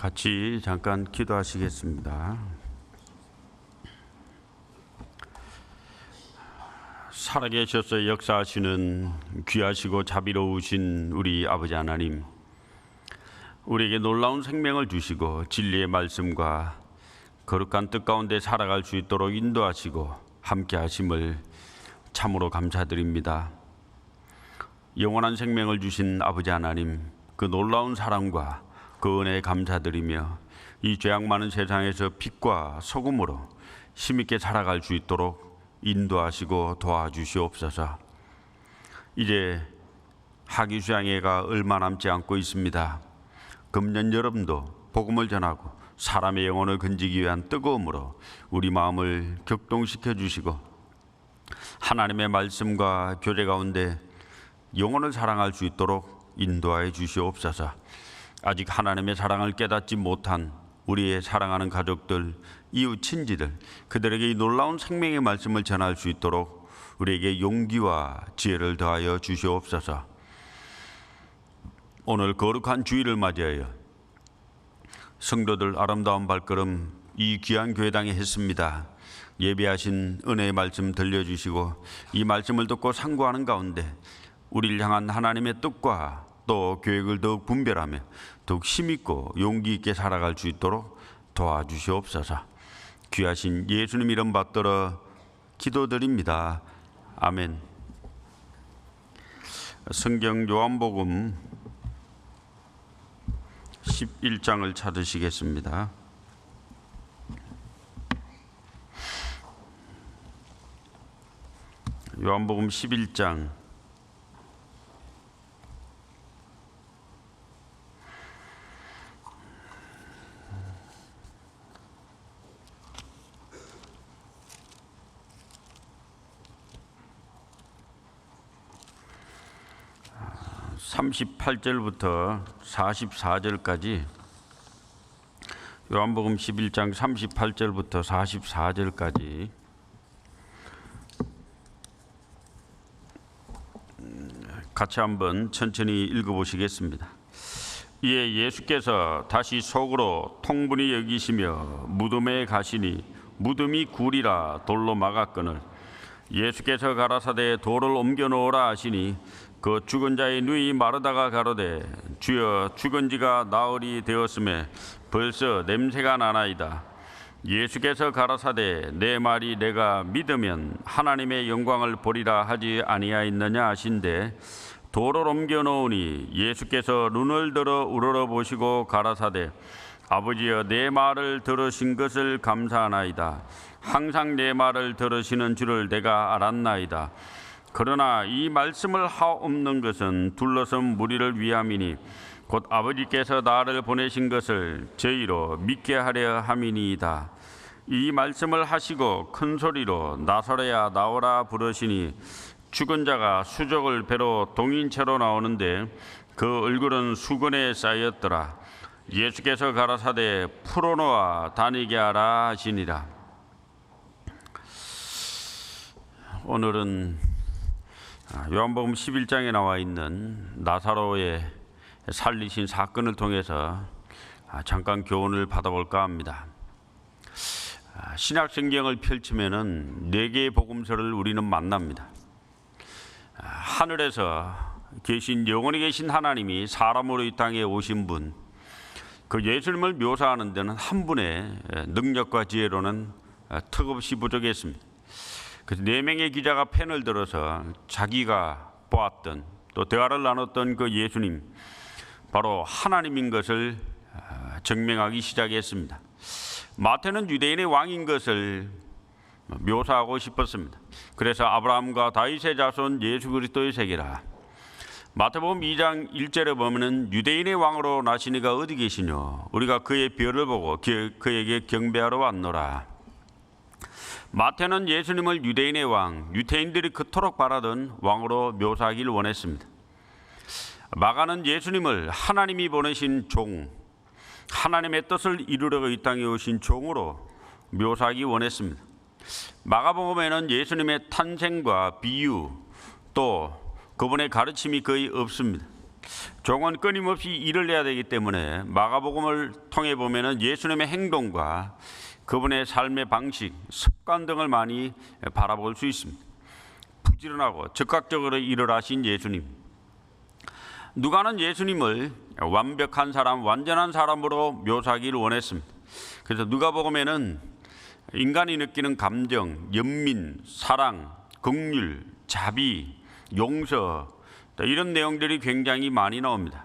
같이 잠깐 기도하시겠습니다. 살아계셔서 역사하시는 귀하시고 자비로우신 우리 아버지 하나님, 우리에게 놀라운 생명을 주시고 진리의 말씀과 거룩한 뜻 가운데 살아갈 수 있도록 인도하시고 함께 하심을 참으로 감사드립니다. 영원한 생명을 주신 아버지 하나님, 그 놀라운 사랑과 그 은혜에 감사드리며 이 죄악 많은 세상에서 빛과 소금으로 힘있게 살아갈 수 있도록 인도하시고 도와주시옵소서. 이제 하기수양회가 얼마 남지 않고 있습니다. 금년 여름도 복음을 전하고 사람의 영혼을 건지기 위한 뜨거움으로 우리 마음을 격동시켜 주시고 하나님의 말씀과 교제 가운데 영혼을 사랑할 수 있도록 인도하여 주시옵소서. 아직 하나님의 사랑을 깨닫지 못한 우리의 사랑하는 가족들, 이웃 친지들, 그들에게 이 놀라운 생명의 말씀을 전할 수 있도록 우리에게 용기와 지혜를 더하여 주시옵소서. 오늘 거룩한 주일을 맞이하여 성도들 아름다운 발걸음 이 귀한 교회당에 했습니다. 예배하신 은혜의 말씀 들려주시고 이 말씀을 듣고 상고하는 가운데 우리를 향한 하나님의 뜻과 또 계획을 더욱 분별하며 더욱 힘있고 용기 있게 살아갈 수 있도록 도와주시옵소서. 귀하신 예수님 이름 받들어 기도드립니다. 아멘. 성경 요한복음 11장을 찾으시겠습니다. 요한복음 11장 38절부터 44절까지 요한복음 11장 38절부터 44절까지 같이 한번 천천히 읽어보시겠습니다. 이에 예수께서 다시 속으로 통분히 여기시며 무덤에 가시니 무덤이 굴이라 돌로 막았거늘 예수께서 가라사대 돌을 옮겨 놓으라 하시니 그 죽은 자의 누이 마르다가 가로되 주여 죽은 지가 나흘이 되었음에 벌써 냄새가 나나이다. 예수께서 가라사대 내 말이 내가 믿으면 하나님의 영광을 보리라 하지 아니하였느냐 하신대 돌을 옮겨 놓으니 예수께서 눈을 들어 우러러 보시고 가라사대 아버지여 내 말을 들으신 것을 감사하나이다. 항상 내 말을 들으시는 줄을 내가 알았나이다. 그러나 이 말씀을 하옵는 것은 둘러선 무리를 위함이니 곧 아버지께서 나를 보내신 것을 저희로 믿게 하려 함이니이다. 이 말씀을 하시고 큰 소리로 나사로야 나오라 부르시니 죽은 자가 수족을 배로 동인채로 나오는데 그 얼굴은 수건에 쌓였더라. 예수께서 가라사대 풀어놓아 다니게 하라 하시니라. 오늘은 요한복음 11장에 나와 있는 나사로의 살리신 사건을 통해서 잠깐 교훈을 받아볼까 합니다. 신약 성경을 펼치면은 4개의 복음서를 우리는 만납니다. 하늘에서 계신 영원히 계신 하나님이 사람으로 이 땅에 오신 분, 그 예수님을 묘사하는 데는 한 분의 능력과 지혜로는 턱없이 부족했습니다. 그래서 4명의 기자가 펜을 들어서 자기가 보았던 또 대화를 나눴던 그 예수님, 바로 하나님인 것을 증명하기 시작했습니다. 마태는 유대인의 왕인 것을 묘사하고 싶었습니다. 그래서 아브라함과 다윗의 자손 예수 그리스도의 세계라. 마태복음 2장 1절에 보면은 유대인의 왕으로 나신 이가 어디 계시뇨? 우리가 그의 별을 보고 그에게 경배하러 왔노라. 마태는 예수님을 유대인의 왕, 유대인들이 그토록 바라던 왕으로 묘사하기를 원했습니다. 마가는 예수님을 하나님이 보내신 종, 하나님의 뜻을 이루려고 이 땅에 오신 종으로 묘사하기 원했습니다. 마가복음에는 예수님의 탄생과 비유 또 그분의 가르침이 거의 없습니다. 종은 끊임없이 일을 해야 되기 때문에 마가복음을 통해 보면은 예수님의 행동과 그분의 삶의 방식, 습관 등을 많이 바라볼 수 있습니다. 부지런하고 즉각적으로 일을 하신 예수님. 누가는 예수님을 완벽한 사람, 완전한 사람으로 묘사하기를 원했습니다. 그래서 누가복음에는 인간이 느끼는 감정, 연민, 사랑, 긍휼, 자비, 용서 이런 내용들이 굉장히 많이 나옵니다.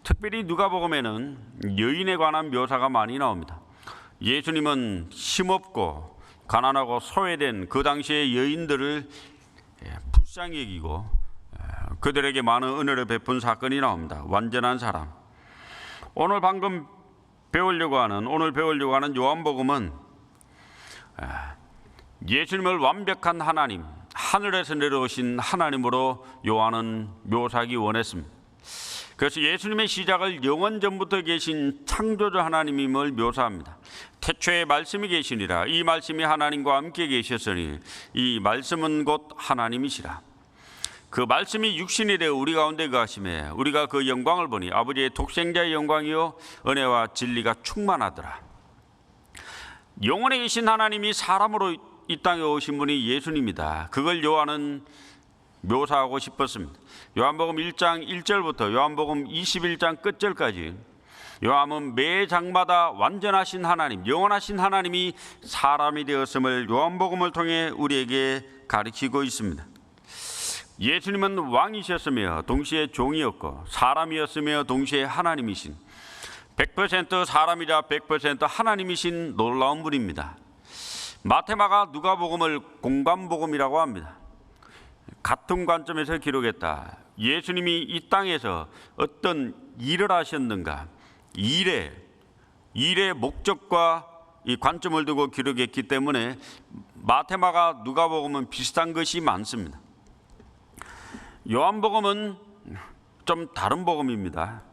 특별히 누가복음에는 여인에 관한 묘사가 많이 나옵니다. 예수님은 힘없고 가난하고 소외된 그 당시의 여인들을 불쌍히 여기고 그들에게 많은 은혜를 베푼 사건이 나옵니다. 완전한 사람. 오늘 배우려고 하는 요한복음은 예수님을 완벽한 하나님, 하늘에서 내려오신 하나님으로 요한은 묘사하기 원했습니다. 그래서 예수님의 시작을 영원 전부터 계신 창조주 하나님임을 묘사합니다. 태초에 말씀이 계시니라. 이 말씀이 하나님과 함께 계셨으니 이 말씀은 곧 하나님이시라. 그 말씀이 육신이 되어 우리 가운데 거하심에 우리가 그 영광을 보니 아버지의 독생자의 영광이요 은혜와 진리가 충만하더라. 영원에 계신 하나님이 사람으로 이 땅에 오신 분이 예수님이다. 그걸 요한은 묘사하고 싶었습니다. 요한복음 1장 1절부터 요한복음 21장 끝절까지 요한은 매 장마다 완전하신 하나님, 영원하신 하나님이 사람이 되었음을 요한복음을 통해 우리에게 가르치고 있습니다. 예수님은 왕이셨으며 동시에 종이었고 사람이었으며 동시에 하나님이신 100% 사람이자 100% 하나님이신 놀라운 분입니다. 마태마가 누가복음을 공관복음이라고 합니다. 같은 관점에서 기록했다. 예수님이 이 땅에서 어떤 일을 하셨는가, 일의 목적과 이 관점을 두고 기록했기 때문에 마태마가 누가복음은 비슷한 것이 많습니다. 요한복음은 좀 다른 복음입니다.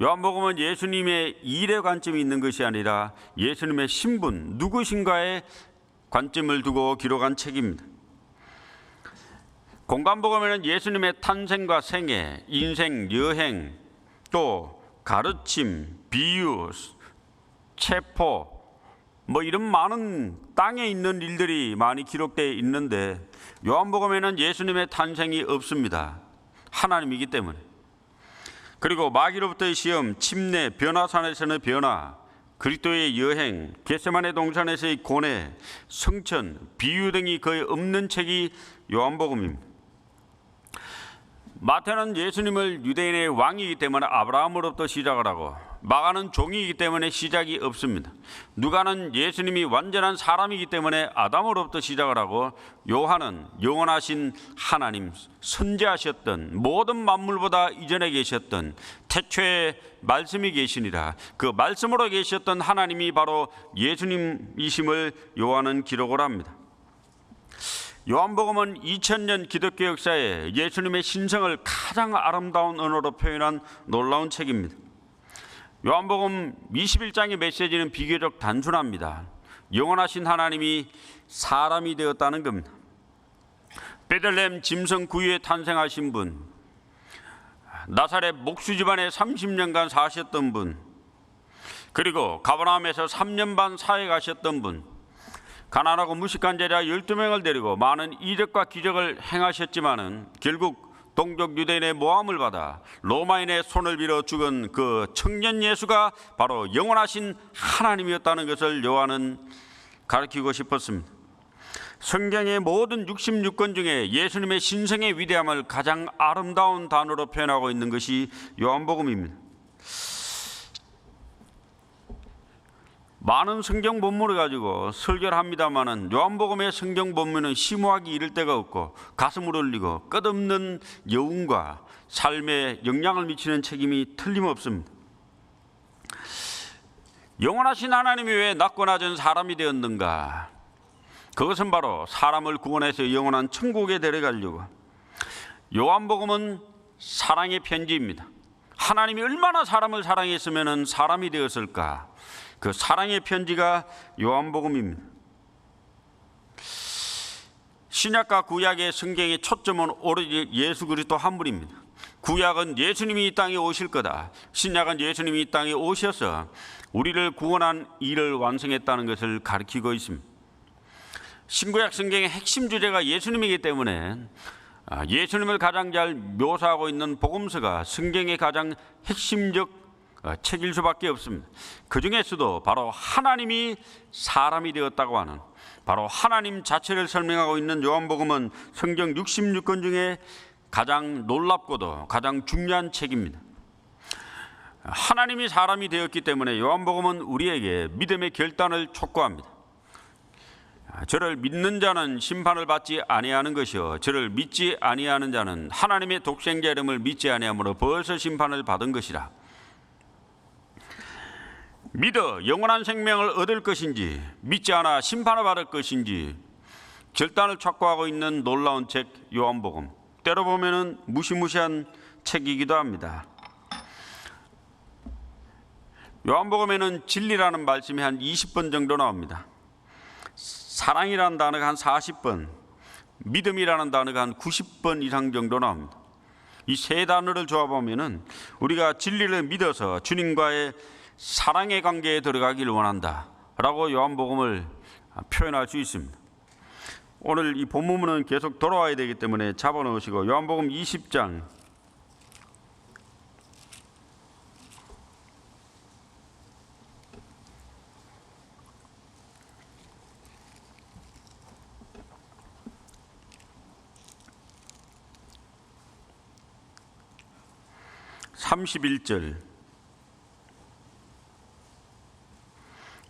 요한복음은 예수님의 일의 관점이 있는 것이 아니라 예수님의 신분, 누구신가의 관점을 두고 기록한 책입니다. 공관복음에는 예수님의 탄생과 생애, 인생, 여행, 또 가르침, 비유, 체포 이런 많은 땅에 있는 일들이 많이 기록되어 있는데 요한복음에는 예수님의 탄생이 없습니다. 하나님이기 때문에. 그리고 마귀로부터의 시험, 침례, 변화산에서는 변화, 그리스도의 여행, 겟세마네 동산에서의 고뇌, 성천, 비유 등이 거의 없는 책이 요한복음입니다. 마태는 예수님을 유대인의 왕이기 때문에 아브라함으로부터 시작을 하고 마가는 종이기 때문에 시작이 없습니다. 누가는 예수님이 완전한 사람이기 때문에 아담으로부터 시작을 하고 요한은 영원하신 하나님, 선지하셨던 모든 만물보다 이전에 계셨던 태초에 말씀이 계시니라. 그 말씀으로 계셨던 하나님이 바로 예수님이심을 요한은 기록을 합니다. 요한복음은 2000년 기독교 역사에 예수님의 신성을 가장 아름다운 언어로 표현한 놀라운 책입니다. 요한복음 21장의 메시지는 비교적 단순합니다. 영원하신 하나님이 사람이 되었다는 겁니다. 베들레헴 짐승 구유에 탄생하신 분, 나사렛 목수 집안에 30년간 사셨던 분, 그리고 가버나움에서 3년 반 사회 가셨던 분, 가난하고 무식한 제자 12명을 데리고 많은 이적과 기적을 행하셨지만은 결국 동족 유대인의 모함을 받아 로마인의 손을 빌어 죽은 그 청년 예수가 바로 영원하신 하나님이었다는 것을 요한은 가르치고 싶었습니다. 성경의 모든 66권 중에 예수님의 신성의 위대함을 가장 아름다운 단어로 표현하고 있는 것이 요한복음입니다. 많은 성경 본문을 가지고 설교를 합니다마는 요한복음의 성경 본문은 심오하기 이를 데가 없고 가슴을 울리고 끝없는 여운과 삶에 영향을 미치는 책임이 틀림없습니다. 영원하신 하나님이 왜 낮고 낮은 사람이 되었는가? 그것은 바로 사람을 구원해서 영원한 천국에 데려가려고. 요한복음은 사랑의 편지입니다. 하나님이 얼마나 사람을 사랑했으면 사람이 되었을까? 그 사랑의 편지가 요한복음입니다. 신약과 구약의 성경의 초점은 오로지 예수 그리스도 한 분입니다. 구약은 예수님이 이 땅에 오실 거다. 신약은 예수님이 이 땅에 오셔서 우리를 구원한 일을 완성했다는 것을 가리키고 있습니다. 신구약 성경의 핵심 주제가 예수님이기 때문에 예수님을 가장 잘 묘사하고 있는 복음서가 성경의 가장 핵심적 책일 수밖에 없습니다. 그 중에서도 바로 하나님이 사람이 되었다고 하는 바로 하나님 자체를 설명하고 있는 요한복음은 성경 66권 중에 가장 놀랍고도 가장 중요한 책입니다. 하나님이 사람이 되었기 때문에 요한복음은 우리에게 믿음의 결단을 촉구합니다. 저를 믿는 자는 심판을 받지 아니하는 것이요 저를 믿지 아니하는 자는 하나님의 독생자 이름을 믿지 아니함으로 벌써 심판을 받은 것이라. 믿어 영원한 생명을 얻을 것인지 믿지 않아 심판을 받을 것인지 결단을 촉구하고 있는 놀라운 책 요한복음. 때로 보면은 무시무시한 책이기도 합니다. 요한복음에는 진리라는 말씀이 한 20번 정도 나옵니다. 사랑이라는 단어가 한 40번, 믿음이라는 단어가 한 90번 이상 정도 나옵니다. 이 세 단어를 조합하면은 우리가 진리를 믿어서 주님과의 사랑의 관계에 들어가기를 원한다라고 요한복음을 표현할 수 있습니다. 오늘 이 본문은 계속 돌아와야 되기 때문에 잡아놓으시고 요한복음 20장 31절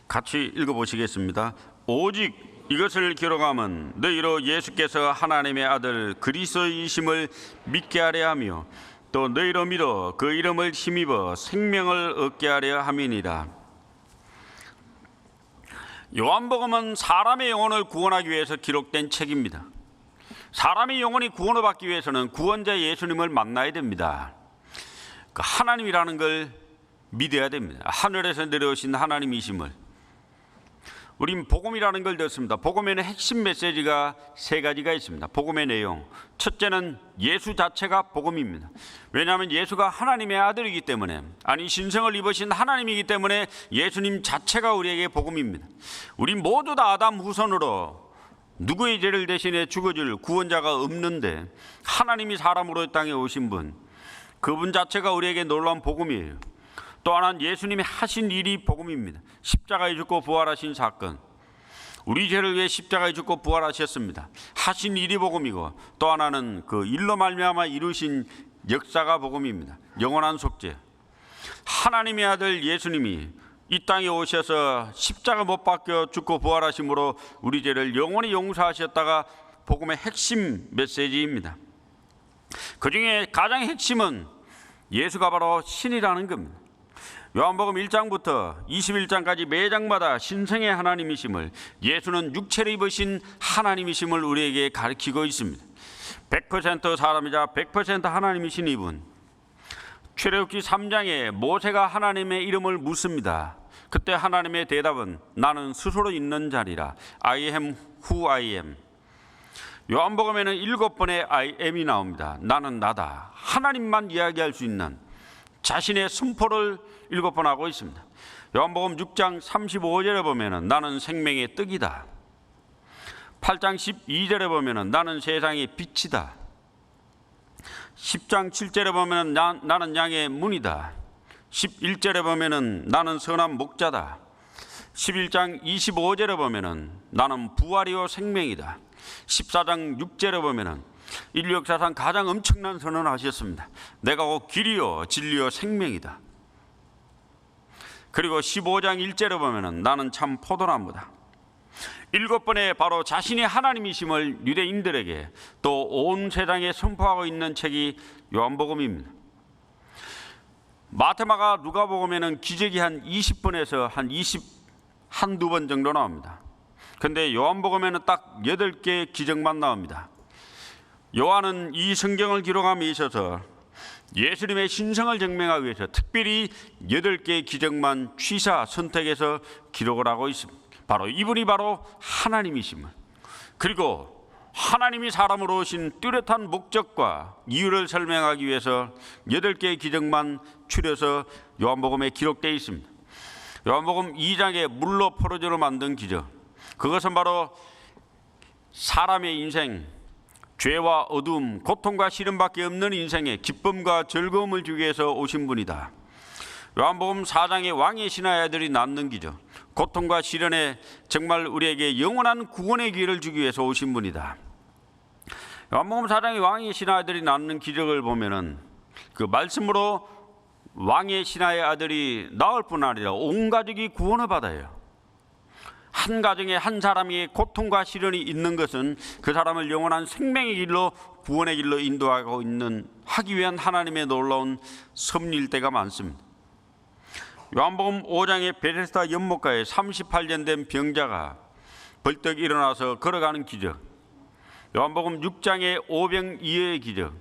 같이 읽어보시겠습니다. 오직 이것을 기록함은 너희로 예수께서 하나님의 아들 그리스도이심을 믿게 하려 하며 또 너희로 믿어 그 이름을 힘입어 생명을 얻게 하려 함이니라. 요한복음은 사람의 영혼을 구원하기 위해서 기록된 책입니다. 사람의 영혼이 구원을 받기 위해서는 구원자 예수님을 만나야 됩니다. 그 하나님이라는 걸 믿어야 됩니다. 하늘에서 내려오신 하나님이심을. 우린 복음이라는 걸 듣습니다. 복음에는 핵심 메시지가 세 가지가 있습니다. 복음의 내용. 첫째는 예수 자체가 복음입니다. 왜냐하면 예수가 하나님의 아들이기 때문에, 아니 신성을 입으신 하나님이기 때문에 예수님 자체가 우리에게 복음입니다. 우리 모두 다 아담 후손으로 누구의 죄를 대신해 죽어줄 구원자가 없는데 하나님이 사람으로 이 땅에 오신 분, 그분 자체가 우리에게 놀라운 복음이에요. 또 하나는 예수님이 하신 일이 복음입니다. 십자가에 죽고 부활하신 사건, 우리 죄를 위해 십자가에 죽고 부활하셨습니다. 하신 일이 복음이고, 또 하나는 그 일로 말미암아 이루신 역사가 복음입니다. 영원한 속죄. 하나님의 아들 예수님이 이 땅에 오셔서 십자가 못 박혀 죽고 부활하심으로 우리 죄를 영원히 용서하셨다가 복음의 핵심 메시지입니다. 그 중에 가장 핵심은 예수가 바로 신이라는 겁니다. 요한복음 1장부터 21장까지 매 장마다 신성의 하나님이심을, 예수는 육체를 입으신 하나님이심을 우리에게 가르치고 있습니다. 100% 사람이자 100% 하나님이신 이분. 출애굽기 3장에 모세가 하나님의 이름을 묻습니다. 그때 하나님의 대답은 나는 스스로 있는 자리라. I am who I am. 요한복음에는 7번의 I am이 나옵니다. 나는 나다. 하나님만 이야기할 수 있는 자신의 선포를 7번 하고 있습니다. 요한복음 6장 35절에 보면은 나는 생명의 떡이다. 8장 12절에 보면은 나는 세상의 빛이다. 10장 7절에 보면은 나는 양의 문이다. 11절에 보면은 나는 선한 목자다. 11장 25절에 보면은 나는 부활이요 생명이다. 14장 6절에 보면은 인류 역사상 가장 엄청난 선언을 하셨습니다. 내가 곧 길이요 진리요 생명이다. 그리고 15장 1절에 보면은 나는 참 포도나무다. 7번에 바로 자신이 하나님이심을 유대인들에게 또 온 세상에 선포하고 있는 책이 요한복음입니다. 마태마가 누가복음에는 기적이 한 20번에서 한두 번 정도 나옵니다. 근데 요한복음에는 딱 8개의 기적만 나옵니다. 요한은 이 성경을 기록함에 있어서 예수님의 신성을 증명하기 위해서 특별히 8개의 기적만 취사 선택해서 기록을 하고 있습니다. 바로 이분이 바로 하나님이심을, 그리고 하나님이 사람으로 오신 뚜렷한 목적과 이유를 설명하기 위해서 8개의 기적만 추려서 요한복음에 기록되어 있습니다. 요한복음 2장에 물로 포도주로 만든 기적, 그것은 바로 사람의 인생, 죄와 어두움, 고통과 시름밖에 없는 인생에 기쁨과 즐거움을 주기 위해서 오신 분이다. 요한복음 4장에 왕의 신하의 아들이 낳는 기적, 고통과 시련에 정말 우리에게 영원한 구원의 기회를 주기 위해서 오신 분이다. 요한복음 4장에 왕의 신하의 아들이 낳는 기적을 보면은 그 말씀으로 왕의 신하의 아들이 낳을 뿐 아니라 온 가족이 구원을 받아요. 한 가정에 한 사람이 고통과 시련이 있는 것은 그 사람을 영원한 생명의 길로, 구원의 길로 인도하고 하기 위한 하나님의 놀라운 섭리일 때가 많습니다. 요한복음 5장의 베데스다 연못가에 38년 된 병자가 벌떡 일어나서 걸어가는 기적, 요한복음 6장의 오병이어의 기적,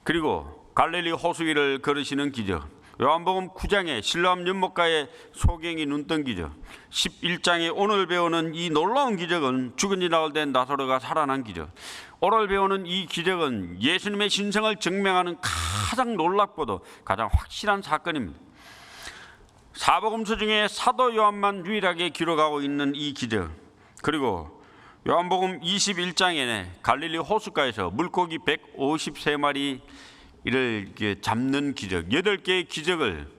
그리고 갈릴리 호수 위를 걸으시는 기적, 요한복음 9장의 실로암 연못가에 소경이 눈뜬 기적, 11장에 오늘 배우는 이 놀라운 기적은 죽은 지 나흘 된 나사로가 살아난 기적, 오늘 배우는 이 기적은 예수님의 신성을 증명하는 가장 놀랍고도 가장 확실한 사건입니다. 사복음서 중에 사도 요한만 유일하게 기록하고 있는 이 기적, 그리고 요한복음 21장에 갈릴리 호숫가에서 물고기 153마리를 잡는 기적, 8개의 기적을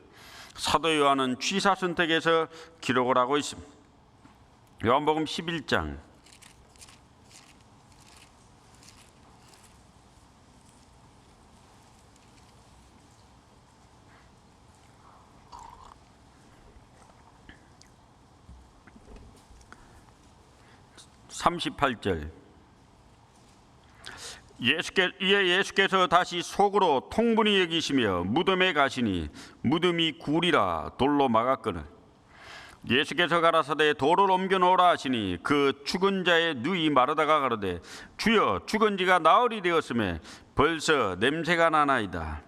사도 요한은 취사 선택에서 기록을 하고 있습니다. 요한복음 11장 38절, 예수께서 다시 속으로 통분히 여기시며 무덤에 가시니 무덤이 굴이라 돌로 막았거늘 예수께서 가라사대 돌을 옮겨 놓으라 하시니 그 죽은 자의 누이 마르다가 가로되 주여 죽은 지가 나흘이 되었음에 벌써 냄새가 나나이다.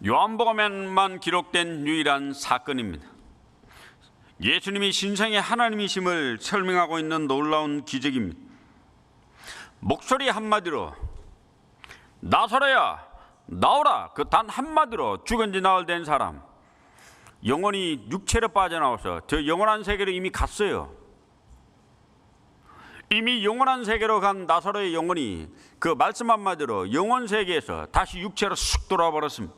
요한복음에만 기록된 유일한 사건입니다. 예수님이 신성의 하나님이심을 설명하고 있는 놀라운 기적입니다. 목소리 한마디로 나사로야 나오라, 그 단 한마디로 죽은 지 나흘 된 사람 영혼이 육체로 빠져나와서 저 영원한 세계로 이미 갔어요. 이미 영원한 세계로 간 나사로의 영혼이 그 말씀 한마디로 영원 세계에서 다시 육체로 쑥 돌아와 버렸습니다.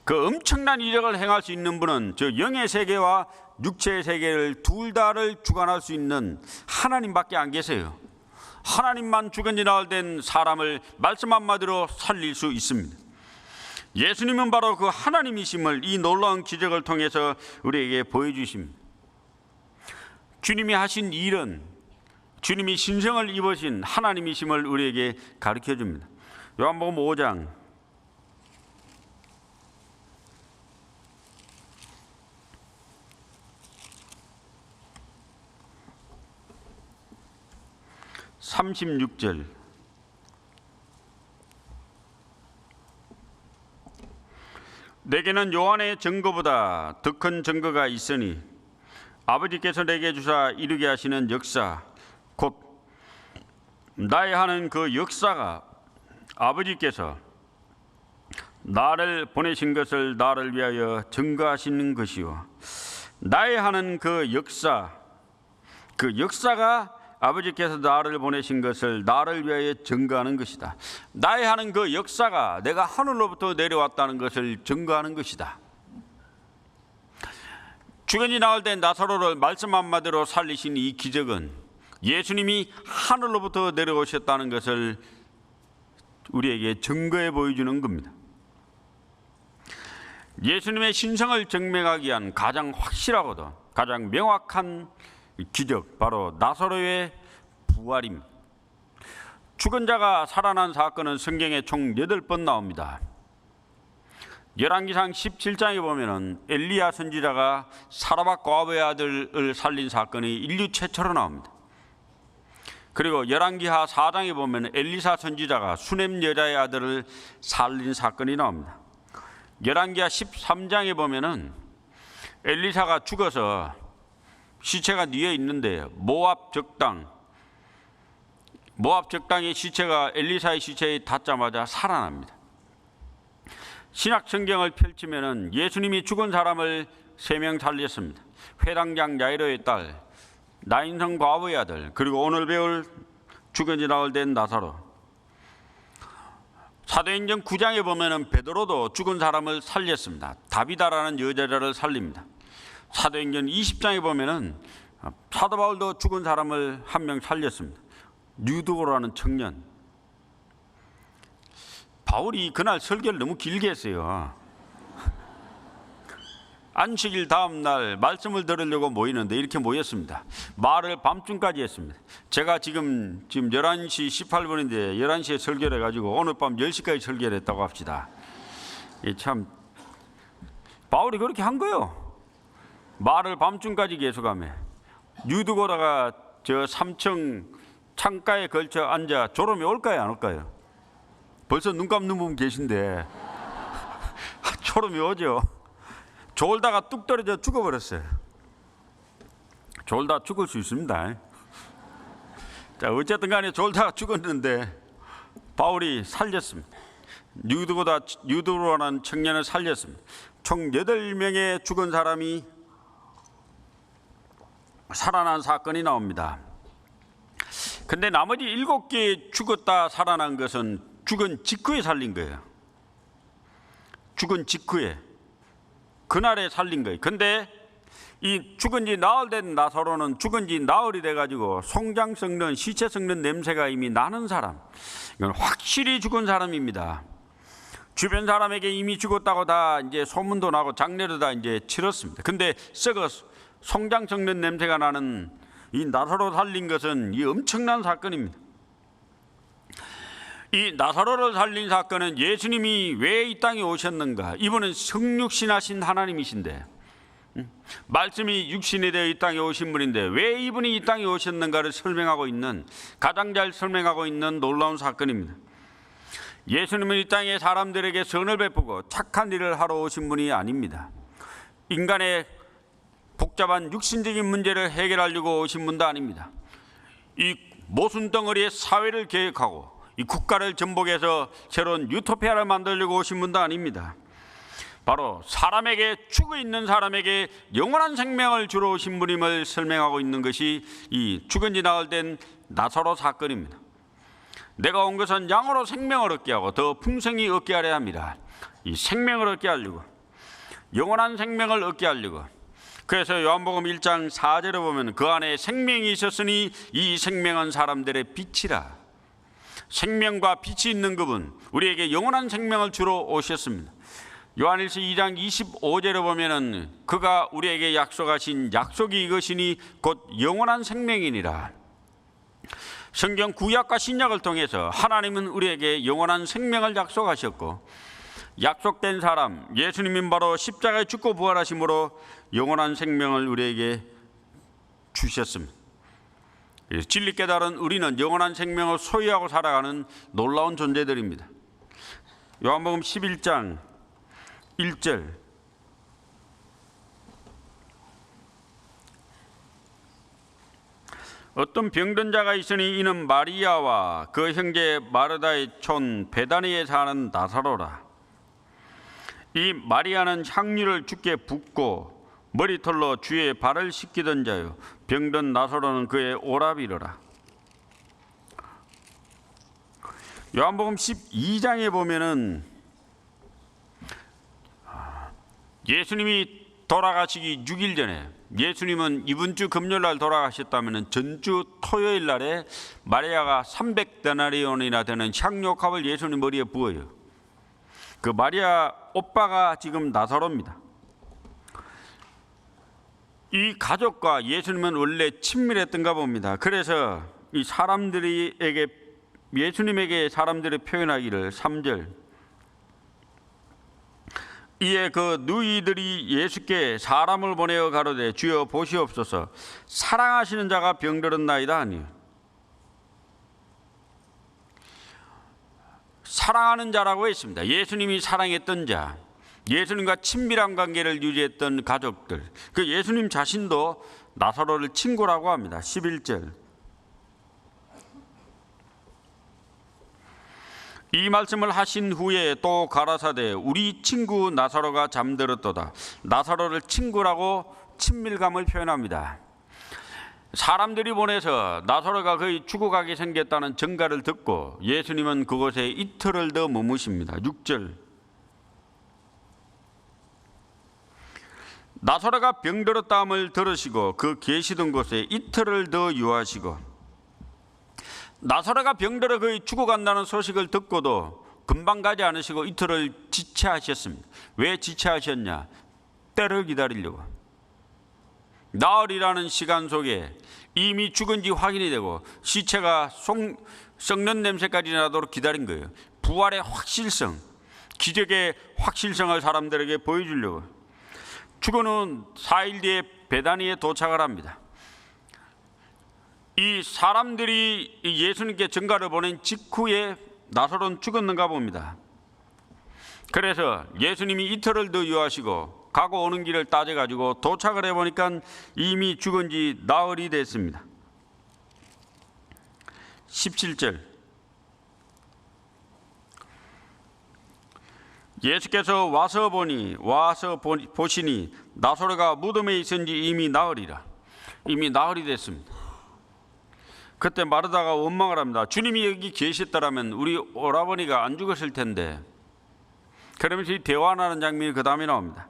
그 엄청난 이적을 행할 수 있는 분은 저 영의 세계와 육체의 세계를 둘 다를 주관할 수 있는 하나님밖에 안 계세요. 하나님만 죽은 지 나흘 된 사람을 말씀 한마디로 살릴 수 있습니다. 예수님은 바로 그 하나님이심을 이 놀라운 기적을 통해서 우리에게 보여주십니다. 주님이 하신 일은 주님이 신성을 입으신 하나님이심을 우리에게 가르쳐 줍니다. 요한복음 5장 36절, 내게는 요한의 증거보다 더 큰 증거가 있으니 아버지께서 내게 주사 이루게 하시는 역사 곧 나의 하는 그 역사가 아버지께서 나를 보내신 것을 나를 위하여 증거하시는 것이요, 나의 하는 그 역사가 아버지께서 나를 보내신 것을 나를 위하여 증거하는 것이다. 나의 하는 그 역사가 내가 하늘로부터 내려왔다는 것을 증거하는 것이다. 죽은 지 나흘 된 나사로를 말씀 한마디로 살리신 이 기적은 예수님이 하늘로부터 내려오셨다는 것을 우리에게 증거해 보여주는 겁니다. 예수님의 신성을 증명하기 위한 가장 확실하고도 가장 명확한 기적, 바로 나사로의 부활입니다. 죽은 자가 살아난 사건은 성경에 총 8번 나옵니다. 열왕기상 17장에 보면은 엘리야 선지자가 사라밧 고아브의 아들을 살린 사건이 인류 최초로 나옵니다. 그리고 열왕기하 4장에 보면 엘리사 선지자가 수넴 여자의 아들을 살린 사건이 나옵니다. 열왕기하 13장에 보면은 엘리사가 죽어서 시체가 뒤에 있는데 모압 적당의 시체가 엘리사의 시체에 닿자마자 살아납니다. 신약 성경을 펼치면은 예수님이 죽은 사람을 3명 살렸습니다. 회당장 야이로의 딸, 나인성 과부의 아들, 그리고 오늘 배울 죽은 지 나흘 된 나사로. 사도행전 9장에 보면은 베드로도 죽은 사람을 살렸습니다. 다비다라는 여자를 살립니다. 사도행전 20장에 보면은 사도 바울도 죽은 사람을 1명 살렸습니다. 유두고라는 청년. 바울이 그날 설교를 너무 길게 했어요. 안식일 다음 날 말씀을 들으려고 모이는데 이렇게 모였습니다. 말을 밤중까지 했습니다. 제가 지금 11시 18분인데 11시에 설교를 해가지고 오늘 밤 10시까지 설교를 했다고 합시다. 참 바울이 그렇게 한 거예요. 말을 밤중까지 계속하며 유두고다가 저 3층 창가에 걸쳐 앉아 졸음이 올까요 안 올까요? 벌써 눈 감는 분 계신데 졸음이 오죠. 졸다가 뚝 떨어져 죽어버렸어요. 졸다 죽을 수 있습니다. 자, 어쨌든 간에 졸다가 죽었는데 바울이 살렸습니다. 유두로라는 청년을 살렸습니다. 총 8명의 죽은 사람이 살아난 사건이 나옵니다. 근데 나머지 7개 죽었다 살아난 것은 죽은 직후에 살린 거예요. 죽은 직후에, 그날에 살린 거예요. 근데 이 죽은 지 나흘 된 나사로는 죽은 지 나흘이 돼가지고 송장 썩는, 시체 썩는 냄새가 이미 나는 사람, 이건 확실히 죽은 사람입니다. 주변 사람에게 이미 죽었다고 다 이제 소문도 나고 장례도 다 이제 치렀습니다. 근데 썩어 송장 썩는 냄새가 나는 이 나사로 살린 것은 이 엄청난 사건입니다. 이 나사로를 살린 사건은 예수님이 왜 이 땅에 오셨는가? 이분은 성육신하신 하나님이신데, 말씀이 육신이 되어 이 땅에 오신 분인데 왜 이분이 이 땅에 오셨는가를 설명하고 있는, 가장 잘 설명하고 있는 놀라운 사건입니다. 예수님은 이 땅에 사람들에게 선을 베푸고 착한 일을 하러 오신 분이 아닙니다. 인간의 복잡한 육신적인 문제를 해결하려고 오신 분도 아닙니다. 이 모순덩어리의 사회를 계획하고 이 국가를 전복해서 새로운 유토피아를 만들려고 오신 분도 아닙니다. 바로 사람에게, 죽어 있는 사람에게 영원한 생명을 주러 오신 분임을 설명하고 있는 것이 이 죽은 지 나흘 된 나사로 사건입니다. 내가 온 것은 양으로 생명을 얻게 하고 더 풍성히 얻게 하려 합니다. 이 생명을 얻게 하려고, 영원한 생명을 얻게 하려고. 그래서 요한복음 1장 4절에 보면 그 안에 생명이 있었으니 이 생명은 사람들의 빛이라. 생명과 빛이 있는 그분, 우리에게 영원한 생명을 주러 오셨습니다. 요한일서 2장 25절에 보면은 그가 우리에게 약속하신 약속이 이것이니 곧 영원한 생명이니라. 성경 구약과 신약을 통해서 하나님은 우리에게 영원한 생명을 약속하셨고, 약속된 사람 예수님은 바로 십자가에 죽고 부활하심으로 영원한 생명을 우리에게 주셨습니다. 진리 깨달은 우리는 영원한 생명을 소유하고 살아가는 놀라운 존재들입니다. 요한복음 11장 1절, 어떤 병든 자가 있으니 이는 마리아와 그 형제 마르다의 촌 베다니에 사는 나사로라. 이 마리아는 향유를 주께 붓고 머리털로 주의 발을 씻기던 자요, 병든 나사로는 그의 오라비더라. 요한복음 12장에 보면은 예수님이 돌아가시기 6일 전에, 예수님은 이번 주 금요일날 돌아가셨다면 전주 토요일 날에 마리아가 300데나리온이나 되는 향료값을 예수님 머리에 부어요. 그 마리아 오빠가 지금 나사로입니다. 이 가족과 예수님은 원래 친밀했던가 봅니다. 그래서 이 사람들에게, 예수님에게 사람들이 표현하기를 3절, 이에 그 누이들이 예수께 사람을 보내어 가로되 주여 보시옵소서, 사랑하시는 자가 병들었나이다 하니. 사랑하는 자라고 했습니다. 예수님이 사랑했던 자, 예수님과 친밀한 관계를 유지했던 가족들, 그 예수님 자신도 나사로를 친구라고 합니다. 11절. 이 말씀을 하신 후에 또 가라사대 우리 친구 나사로가 잠들었도다. 나사로를 친구라고 친밀감을 표현합니다. 사람들이 보내서 나사로가 거의 죽어가게 생겼다는 전가를 듣고 예수님은 그곳에 이틀을 더 머무십니다. 6절. 나사로가 병들었다함을 들으시고 그 계시던 곳에 이틀을 더 유하시고, 나사로가 병들어 거의 죽어간다는 소식을 듣고도 금방 가지 않으시고 이틀을 지체하셨습니다. 왜 지체하셨냐? 때를 기다리려고. 나흘이라는 시간 속에 이미 죽은지 확인이 되고 시체가 썩는 냄새까지 나도록 기다린 거예요. 부활의 확실성, 기적의 확실성을 사람들에게 보여주려고. 죽은 후 4일 뒤에 베다니에 도착을 합니다. 이 사람들이 예수님께 전가를 보낸 직후에 나사로는 죽었는가 봅니다. 그래서 예수님이 이틀을 더 유하시고 가고 오는 길을 따져가지고 도착을 해보니까 이미 죽은 지 나흘이 됐습니다. 17절. 예수께서 와서 보시니 나사로가 무덤에 있은지 이미 나흘이라. 이미 나흘이 됐습니다. 그때 마르다가 원망을 합니다. 주님이 여기 계셨더라면 우리 오라버니가 안 죽었을 텐데. 그러면서 이 대화하는 장면이 그 다음에 나옵니다.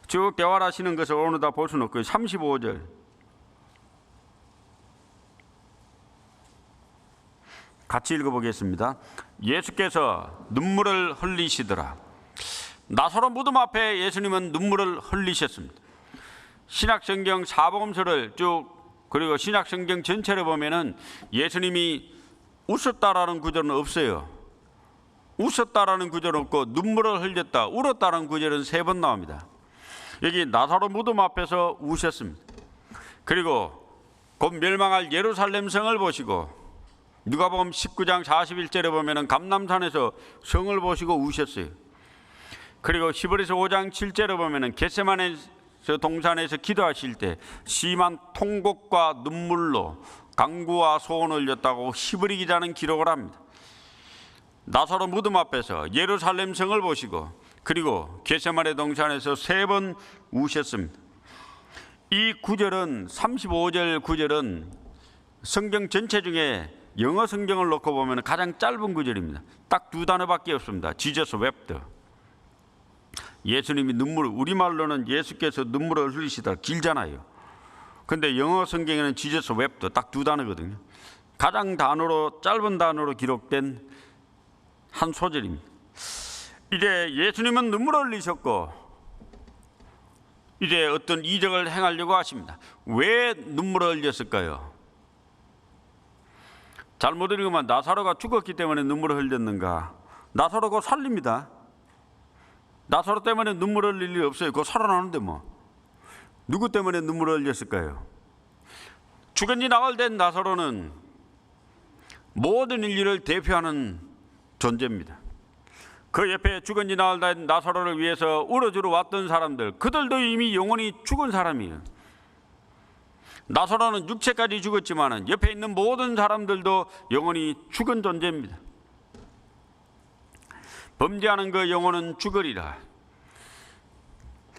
쭉 대화하시는 것을 오늘 다 볼 수는 없고요. 35절. 같이 읽어보겠습니다. 예수께서 눈물을 흘리시더라. 나사로 무덤 앞에 예수님은 눈물을 흘리셨습니다. 신약성경 사복음서를 쭉 그리고 신약성경 전체를 보면은 예수님이 웃었다라는 구절은 없어요. 웃었다라는 구절은 없고 눈물을 흘렸다, 울었다라는 구절은 3번 나옵니다. 여기 나사로 무덤 앞에서 우셨습니다. 그리고 곧 멸망할 예루살렘 성을 보시고 누가복음 19장 41절에 보면은 감람산에서 성을 보시고 우셨어요. 그리고 히브리서 5장 7절에 보면은 겟세마네 동산에서 기도하실 때 심한 통곡과 눈물로 간구와 소원을 흘렸다고 히브리 기자는 기록을 합니다. 나사로 무덤 앞에서 예루살렘 성을 보시고 그리고 겟세마네 동산에서 3번 우셨습니다. 이 구절은 35절 구절은 성경 전체 중에 영어 성경을 놓고 보면 가장 짧은 구절입니다. 딱 2단어밖에 없습니다. Jesus wept. 예수님이 눈물을, 우리말로는 예수께서 눈물을 흘리시다 길잖아요. 근데 영어 성경에는 Jesus wept 딱 2단어거든요. 가장 짧은 단어로 기록된 한 소절입니다. 이제 예수님은 눈물을 흘리셨고 이제 어떤 이적을 행하려고 하십니다. 왜 눈물을 흘렸을까요? 잘못 읽으면 나사로가 죽었기 때문에 눈물을 흘렸는가? 나사로가 살립니다. 나사로 때문에 눈물을 흘릴 일 없어요. 그거 살아나는데 뭐. 누구 때문에 눈물을 흘렸을까요? 죽은 지 나흘 된 나사로는 모든 인류를 대표하는 존재입니다. 그 옆에 죽은 지 나흘 된 나사로를 위해서 울어주러 왔던 사람들, 그들도 이미 영원히 죽은 사람이에요. 나사로는 육체까지 죽었지만 옆에 있는 모든 사람들도 영원히 죽은 존재입니다. 범죄하는 그 영혼은 죽으리라.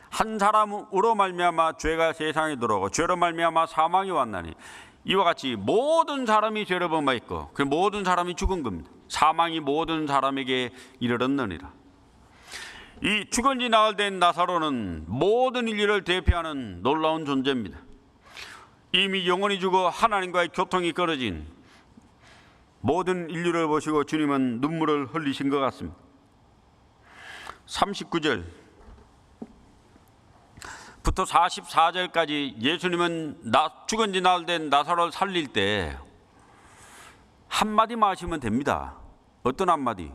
한 사람으로 말미암아 죄가 세상에 들어오고 죄로 말미암아 사망이 왔나니 이와 같이 모든 사람이 죄를 범하였고 그 모든 사람이 죽은 겁니다. 사망이 모든 사람에게 이르렀느니라. 이 죽은 지 나흘 된 나사로는 모든 인류를 대표하는 놀라운 존재입니다. 이미 영원히 죽어 하나님과의 교통이 끊어진 모든 인류를 보시고 주님은 눈물을 흘리신 것 같습니다. 39절부터 44절까지 예수님은 죽은 지 나흘 된 나사로를 살릴 때 한마디만 하시면 됩니다. 어떤 한마디?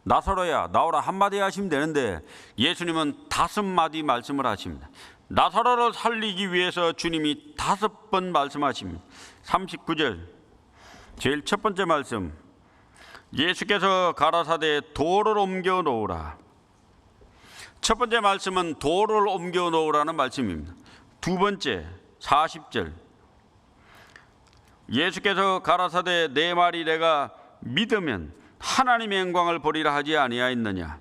나사로야 나오라 한마디 하시면 되는데 예수님은 5마디 말씀을 하십니다. 나사로를 살리기 위해서 주님이 5번 말씀하십니다. 39절 제일 첫 번째 말씀, 예수께서 가라사대 돌을 옮겨 놓으라. 첫 번째 말씀은 돌을 옮겨 놓으라는 말씀입니다. 두 번째 40절. 예수께서 가라사대 내 말이 내가 믿으면 하나님의 영광을 보리라 하지 아니하였느냐.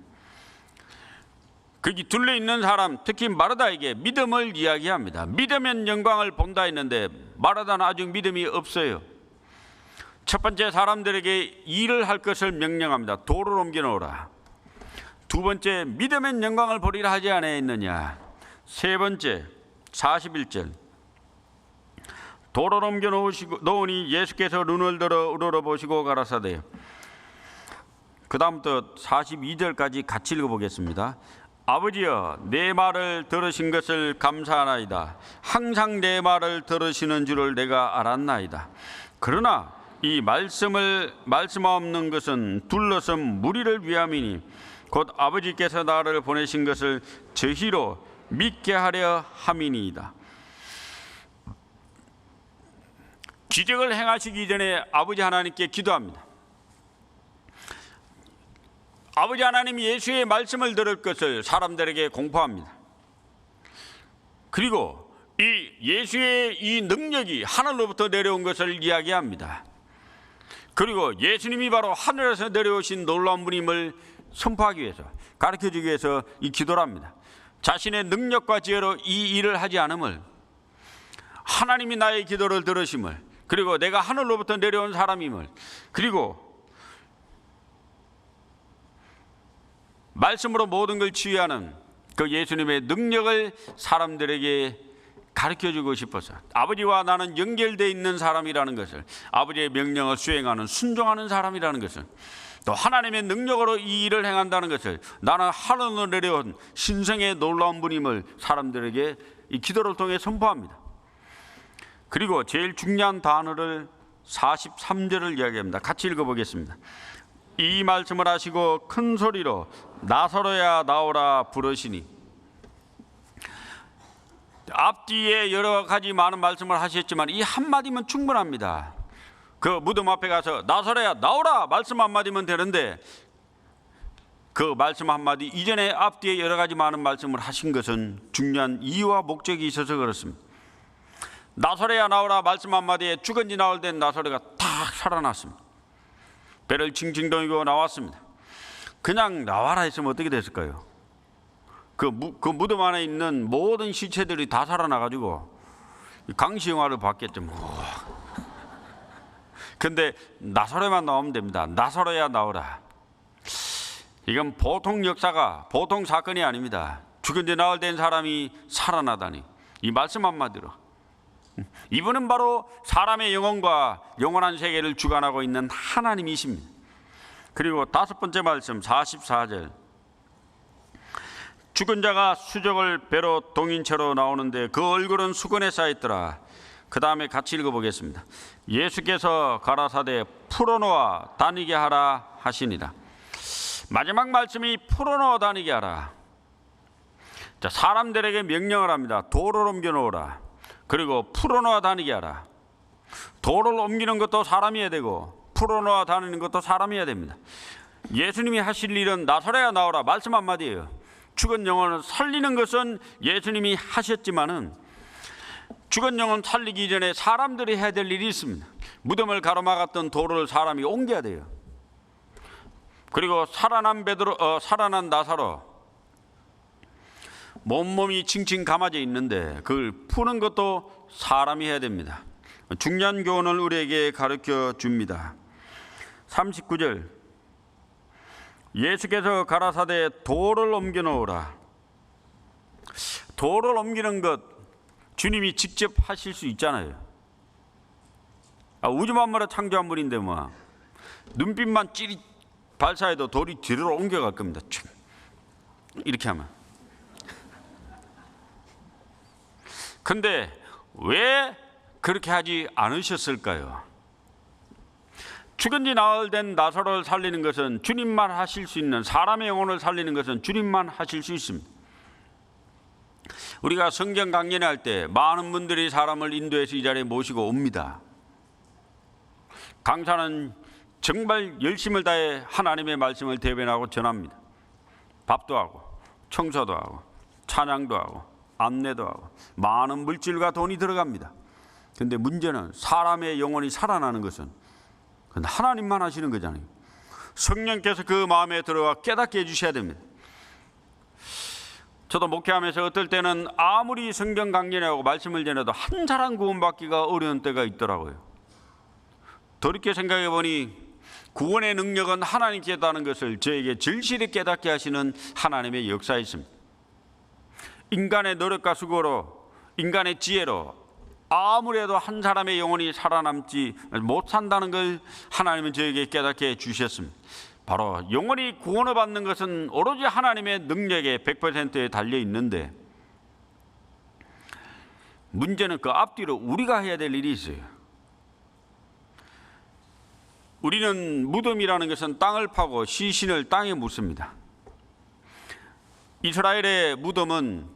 거기 둘러 있는 사람, 특히 마르다에게 믿음을 이야기합니다. 믿으면 영광을 본다 했는데 마르다는 아직 믿음이 없어요. 첫 번째, 사람들에게 일을 할 것을 명령합니다. 돌을 옮겨 놓으라. 두 번째, 믿으면 영광을 보리라 하지 아니하였느냐. 세 번째, 41절. 돌을 옮겨 놓으니 예수께서 눈을 들어 우러러보시고 가라사대. 그 다음부터 42절까지 같이 읽어보겠습니다. 아버지여, 내 말을 들으신 것을 감사하나이다. 항상 내 말을 들으시는 줄을 내가 알았나이다. 그러나 이 말씀 없는 것은 둘러선 무리를 위함이니 곧 아버지께서 나를 보내신 것을 저희로 믿게 하려 함이니이다. 기적을 행하시기 전에 아버지 하나님께 기도합니다. 아버지 하나님이 예수의 말씀을 들을 것을 사람들에게 공포합니다. 그리고 이 예수의 이 능력이 하늘로부터 내려온 것을 이야기합니다. 그리고 예수님이 바로 하늘에서 내려오신 놀라운 분임을 선포하기 위해서, 가르쳐주기 위해서 이 기도를 합니다. 자신의 능력과 지혜로 이 일을 하지 않음을, 하나님이 나의 기도를 들으심을, 그리고 내가 하늘로부터 내려온 사람임을, 그리고 말씀으로 모든 걸 치유하는 그 예수님의 능력을 사람들에게 가르쳐주고 싶어서, 아버지와 나는 연결되어 있는 사람이라는 것을, 아버지의 명령을 수행하는 순종하는 사람이라는 것을, 또 하나님의 능력으로 이 일을 행한다는 것을, 나는 하늘로 내려온 신성의 놀라운 분임을 사람들에게 이 기도를 통해 선포합니다. 그리고 제일 중요한 단어를 43절을 이야기합니다. 같이 읽어보겠습니다. 이 말씀을 하시고 큰 소리로 나사로야 나오라 부르시니. 앞뒤에 여러 가지 많은 말씀을 하셨지만 이 한마디면 충분합니다. 그 무덤 앞에 가서 나사로야 나오라 말씀 한마디면 되는데, 그 말씀 한마디 이전에 앞뒤에 여러 가지 많은 말씀을 하신 것은 중요한 이유와 목적이 있어서 그렇습니다. 나사로야 나오라 말씀 한마디에 죽은 지 나흘 된 나사로가 탁 살아났습니다. 배를 칭칭 돌리고 나왔습니다. 그냥 나와라 했으면 어떻게 됐을까요? 그 무덤 안에 있는 모든 시체들이 다 살아나가지고 강시영화를 봤겠죠. 근데 나사로만 나오면 됩니다. 나사로야 나오라. 이건 보통 역사가, 보통 사건이 아닙니다. 죽은 지 나흘 된 사람이 살아나다니, 이 말씀 한마디로 이분은 바로 사람의 영혼과 영원한 세계를 주관하고 있는 하나님이십니다. 그리고 다섯 번째 말씀 44절. 죽은 자가 수족을 배로 동인 채로 나오는데 그 얼굴은 수건에 쌓였더라. 그 다음에 같이 읽어보겠습니다. 예수께서 가라사대 풀어놓아 다니게 하라 하시니라. 마지막 말씀이 풀어놓아 다니게 하라. 자, 사람들에게 명령을 합니다. 돌을 옮겨 놓으라. 그리고 풀어놓아 다니게 하라. 돌을 옮기는 것도 사람이 해야 되고 풀어놓아 다니는 것도 사람이 해야 됩니다. 예수님이 하실 일은 나사로야 나오라 말씀 한마디예요. 죽은 영혼을 살리는 것은 예수님이 하셨지만은 죽은 영혼 살리기 전에 사람들이 해야 될 일이 있습니다. 무덤을 가로막았던 돌을 사람이 옮겨야 돼요. 그리고 살아난 나사로 몸이 칭칭 감아져 있는데 그걸 푸는 것도 사람이 해야 됩니다. 중요한 교훈을 우리에게 가르쳐 줍니다. 39절. 예수께서 가라사대 돌을 옮겨 놓으라. 돌을 옮기는 것 주님이 직접 하실 수 있잖아요. 우주 만물을 창조한 분인데 뭐 눈빛만 찌릿 발사해도 돌이 뒤로 옮겨갈 겁니다. 이렇게 하면. 근데 왜 그렇게 하지 않으셨을까요? 죽은 지 나흘 된 나사로를 살리는 것은 주님만 하실 수 있는, 사람의 영혼을 살리는 것은 주님만 하실 수 있습니다. 우리가 성경 강연할 때 많은 분들이 사람을 인도해서 이 자리에 모시고 옵니다. 강사는 정말 열심을 다해 하나님의 말씀을 대변하고 전합니다. 밥도 하고 청소도 하고 찬양도 하고 안내도 하고 많은 물질과 돈이 들어갑니다. 근데 문제는 사람의 영혼이 살아나는 것은 하나님만 하시는 거잖아요. 성령께서 그 마음에 들어와 깨닫게 해주셔야 됩니다. 저도 목회하면서 어떨 때는 아무리 성경 강연하고 말씀을 전해도 한 사람 구원받기가 어려운 때가 있더라고요. 돌이켜 생각해 보니 구원의 능력은 하나님께 있다는 것을 저에게 절실히 깨닫게 하시는 하나님의 역사였습니다. 인간의 노력과 수고로, 인간의 지혜로 아무래도 한 사람의 영혼이 살아남지 못 산다는 걸 하나님은 저에게 깨닫게 해주셨습니다. 바로 영혼이 구원을 받는 것은 오로지 하나님의 능력에 100%에 달려 있는데, 문제는 그 앞뒤로 우리가 해야 될 일이 있어요. 우리는 무덤이라는 것은 땅을 파고 시신을 땅에 묻습니다. 이스라엘의 무덤은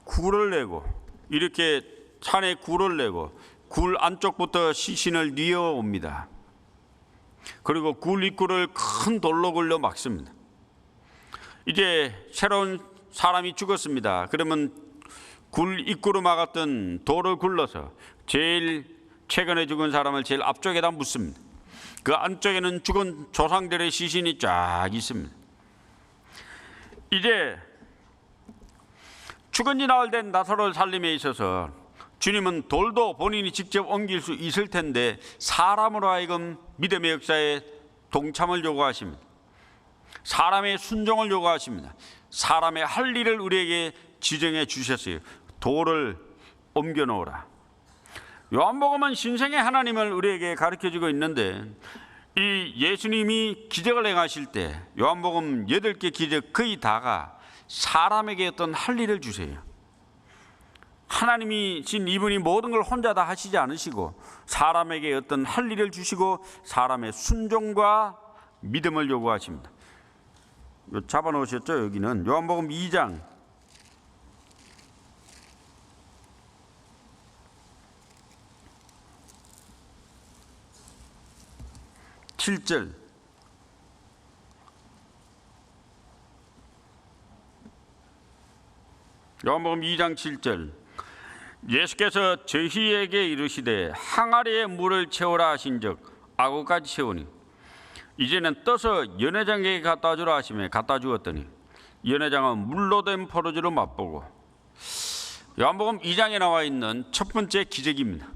굴을 내고, 이렇게 산에 굴을 내고 굴 안쪽부터 시신을 뉘어 옵니다. 그리고 굴 입구를 큰 돌로 굴려 막습니다. 이제 새로운 사람이 죽었습니다. 그러면 굴 입구로 막았던 돌을 굴러서 제일 최근에 죽은 사람을 제일 앞쪽에다 묻습니다. 그 안쪽에는 죽은 조상들의 시신이 쫙 있습니다. 이제 죽은 지 나흘 된 나사로를 살림에 있어서 주님은 돌도 본인이 직접 옮길 수 있을 텐데 사람으로 하여금 믿음의 역사에 동참을 요구하십니다. 사람의 순종을 요구하십니다. 사람의 할 일을 우리에게 지정해 주셨어요. 돌을 옮겨 놓으라. 요한복음은 신생의 하나님을 우리에게 가르쳐주고 있는데, 이 예수님이 기적을 행하실 때 요한복음 8개 기적 거의 다가 사람에게 어떤 할 일을 주세요. 하나님이신 이분이 모든 걸 혼자 다 하시지 않으시고 사람에게 어떤 할 일을 주시고 사람의 순종과 믿음을 요구하십니다. 잡아놓으셨죠? 여기는 요한복음 2장 7절. 요한복음 2장 7절. 예수께서 저희에게 이르시되 항아리에 물을 채우라 하신즉 아구까지 채우니 이제는 떠서 연회장에게 갖다 주라 하시매 갖다 주었더니 연회장은 물로 된 포도주를 맛보고. 요한복음 2장에 나와 있는 첫 번째 기적입니다.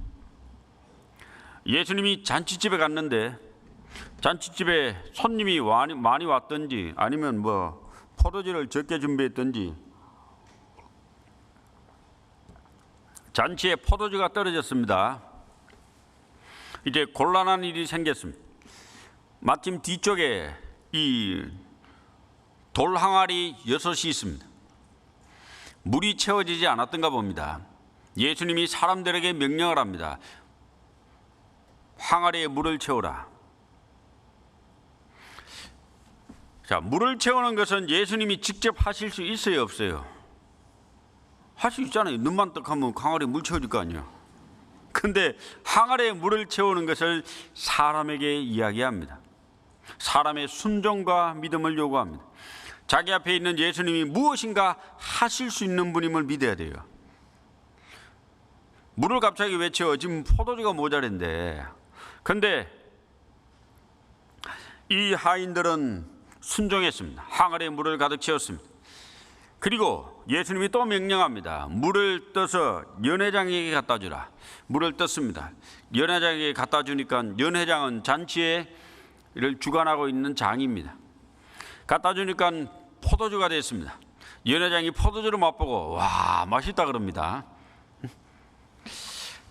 예수님이 잔치집에 갔는데 잔치집에 손님이 많이 왔든지 아니면 포도주를 적게 준비했든지 잔치에 포도주가 떨어졌습니다. 이제 곤란한 일이 생겼습니다. 마침 뒤쪽에 이 돌 항아리 6이 있습니다. 물이 채워지지 않았던가 봅니다. 예수님이 사람들에게 명령을 합니다. 항아리에 물을 채우라. 자, 물을 채우는 것은 예수님이 직접 하실 수 있어요, 없어요? 할 수 있잖아요. 눈만 떡 하면 항아리에 물 채워질 거 아니에요. 근데 항아리에 물을 채우는 것을 사람에게 이야기합니다. 사람의 순종과 믿음을 요구합니다. 자기 앞에 있는 예수님이 무엇인가 하실 수 있는 분임을 믿어야 돼요. 물을 갑자기 왜 채워? 지금 포도주가 모자란데. 근데 이 하인들은 순종했습니다. 항아리에 물을 가득 채웠습니다. 그리고 예수님이 또 명령합니다. 물을 떠서 연회장에게 갖다 주라. 물을 떴습니다. 연회장에게 갖다 주니까 연회장은 잔치를 주관하고 있는 장입니다. 갖다 주니까 포도주가 됐습니다. 연회장이 포도주를 맛보고 와, 맛있다 그럽니다.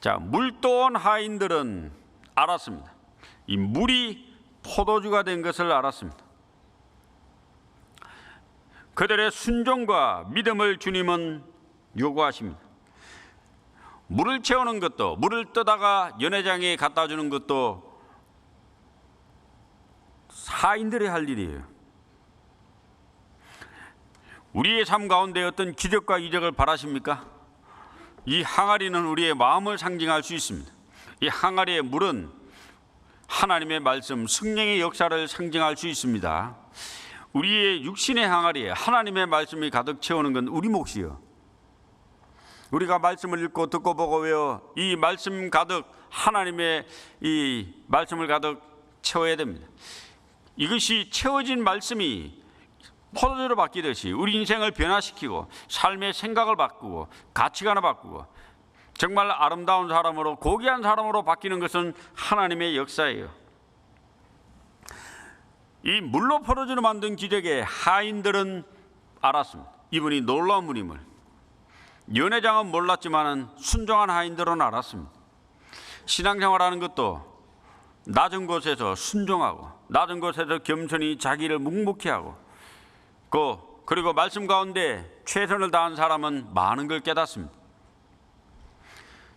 자, 물 떠온 하인들은 알았습니다. 이 물이 포도주가 된 것을 알았습니다. 그들의 순종과 믿음을 주님은 요구하십니다. 물을 채우는 것도, 물을 떠다가 연회장에 갖다 주는 것도 하인들이 할 일이에요. 우리의 삶 가운데 어떤 기적과 이적을 바라십니까? 이 항아리는 우리의 마음을 상징할 수 있습니다. 이 항아리의 물은 하나님의 말씀, 성령의 역사를 상징할 수 있습니다. 우리의 육신의 항아리에 하나님의 말씀이 가득 채우는 건 우리 몫이요. 우리가 말씀을 읽고 듣고 보고 외워 이 말씀 가득 하나님의 이 말씀을 가득 채워야 됩니다. 이것이 채워진 말씀이 포도주로 바뀌듯이 우리 인생을 변화시키고 삶의 생각을 바꾸고 가치관을 바꾸고 정말 아름다운 사람으로 고귀한 사람으로 바뀌는 것은 하나님의 역사예요. 이 물로 포도주로 만든 기적에 하인들은 알았습니다. 이분이 놀라운 분임을. 연회장은 몰랐지만 순종한 하인들은 알았습니다. 신앙생활하는 것도 낮은 곳에서 순종하고 낮은 곳에서 겸손히 자기를 묵묵히 하고 그리고 말씀 가운데 최선을 다한 사람은 많은 걸 깨닫습니다.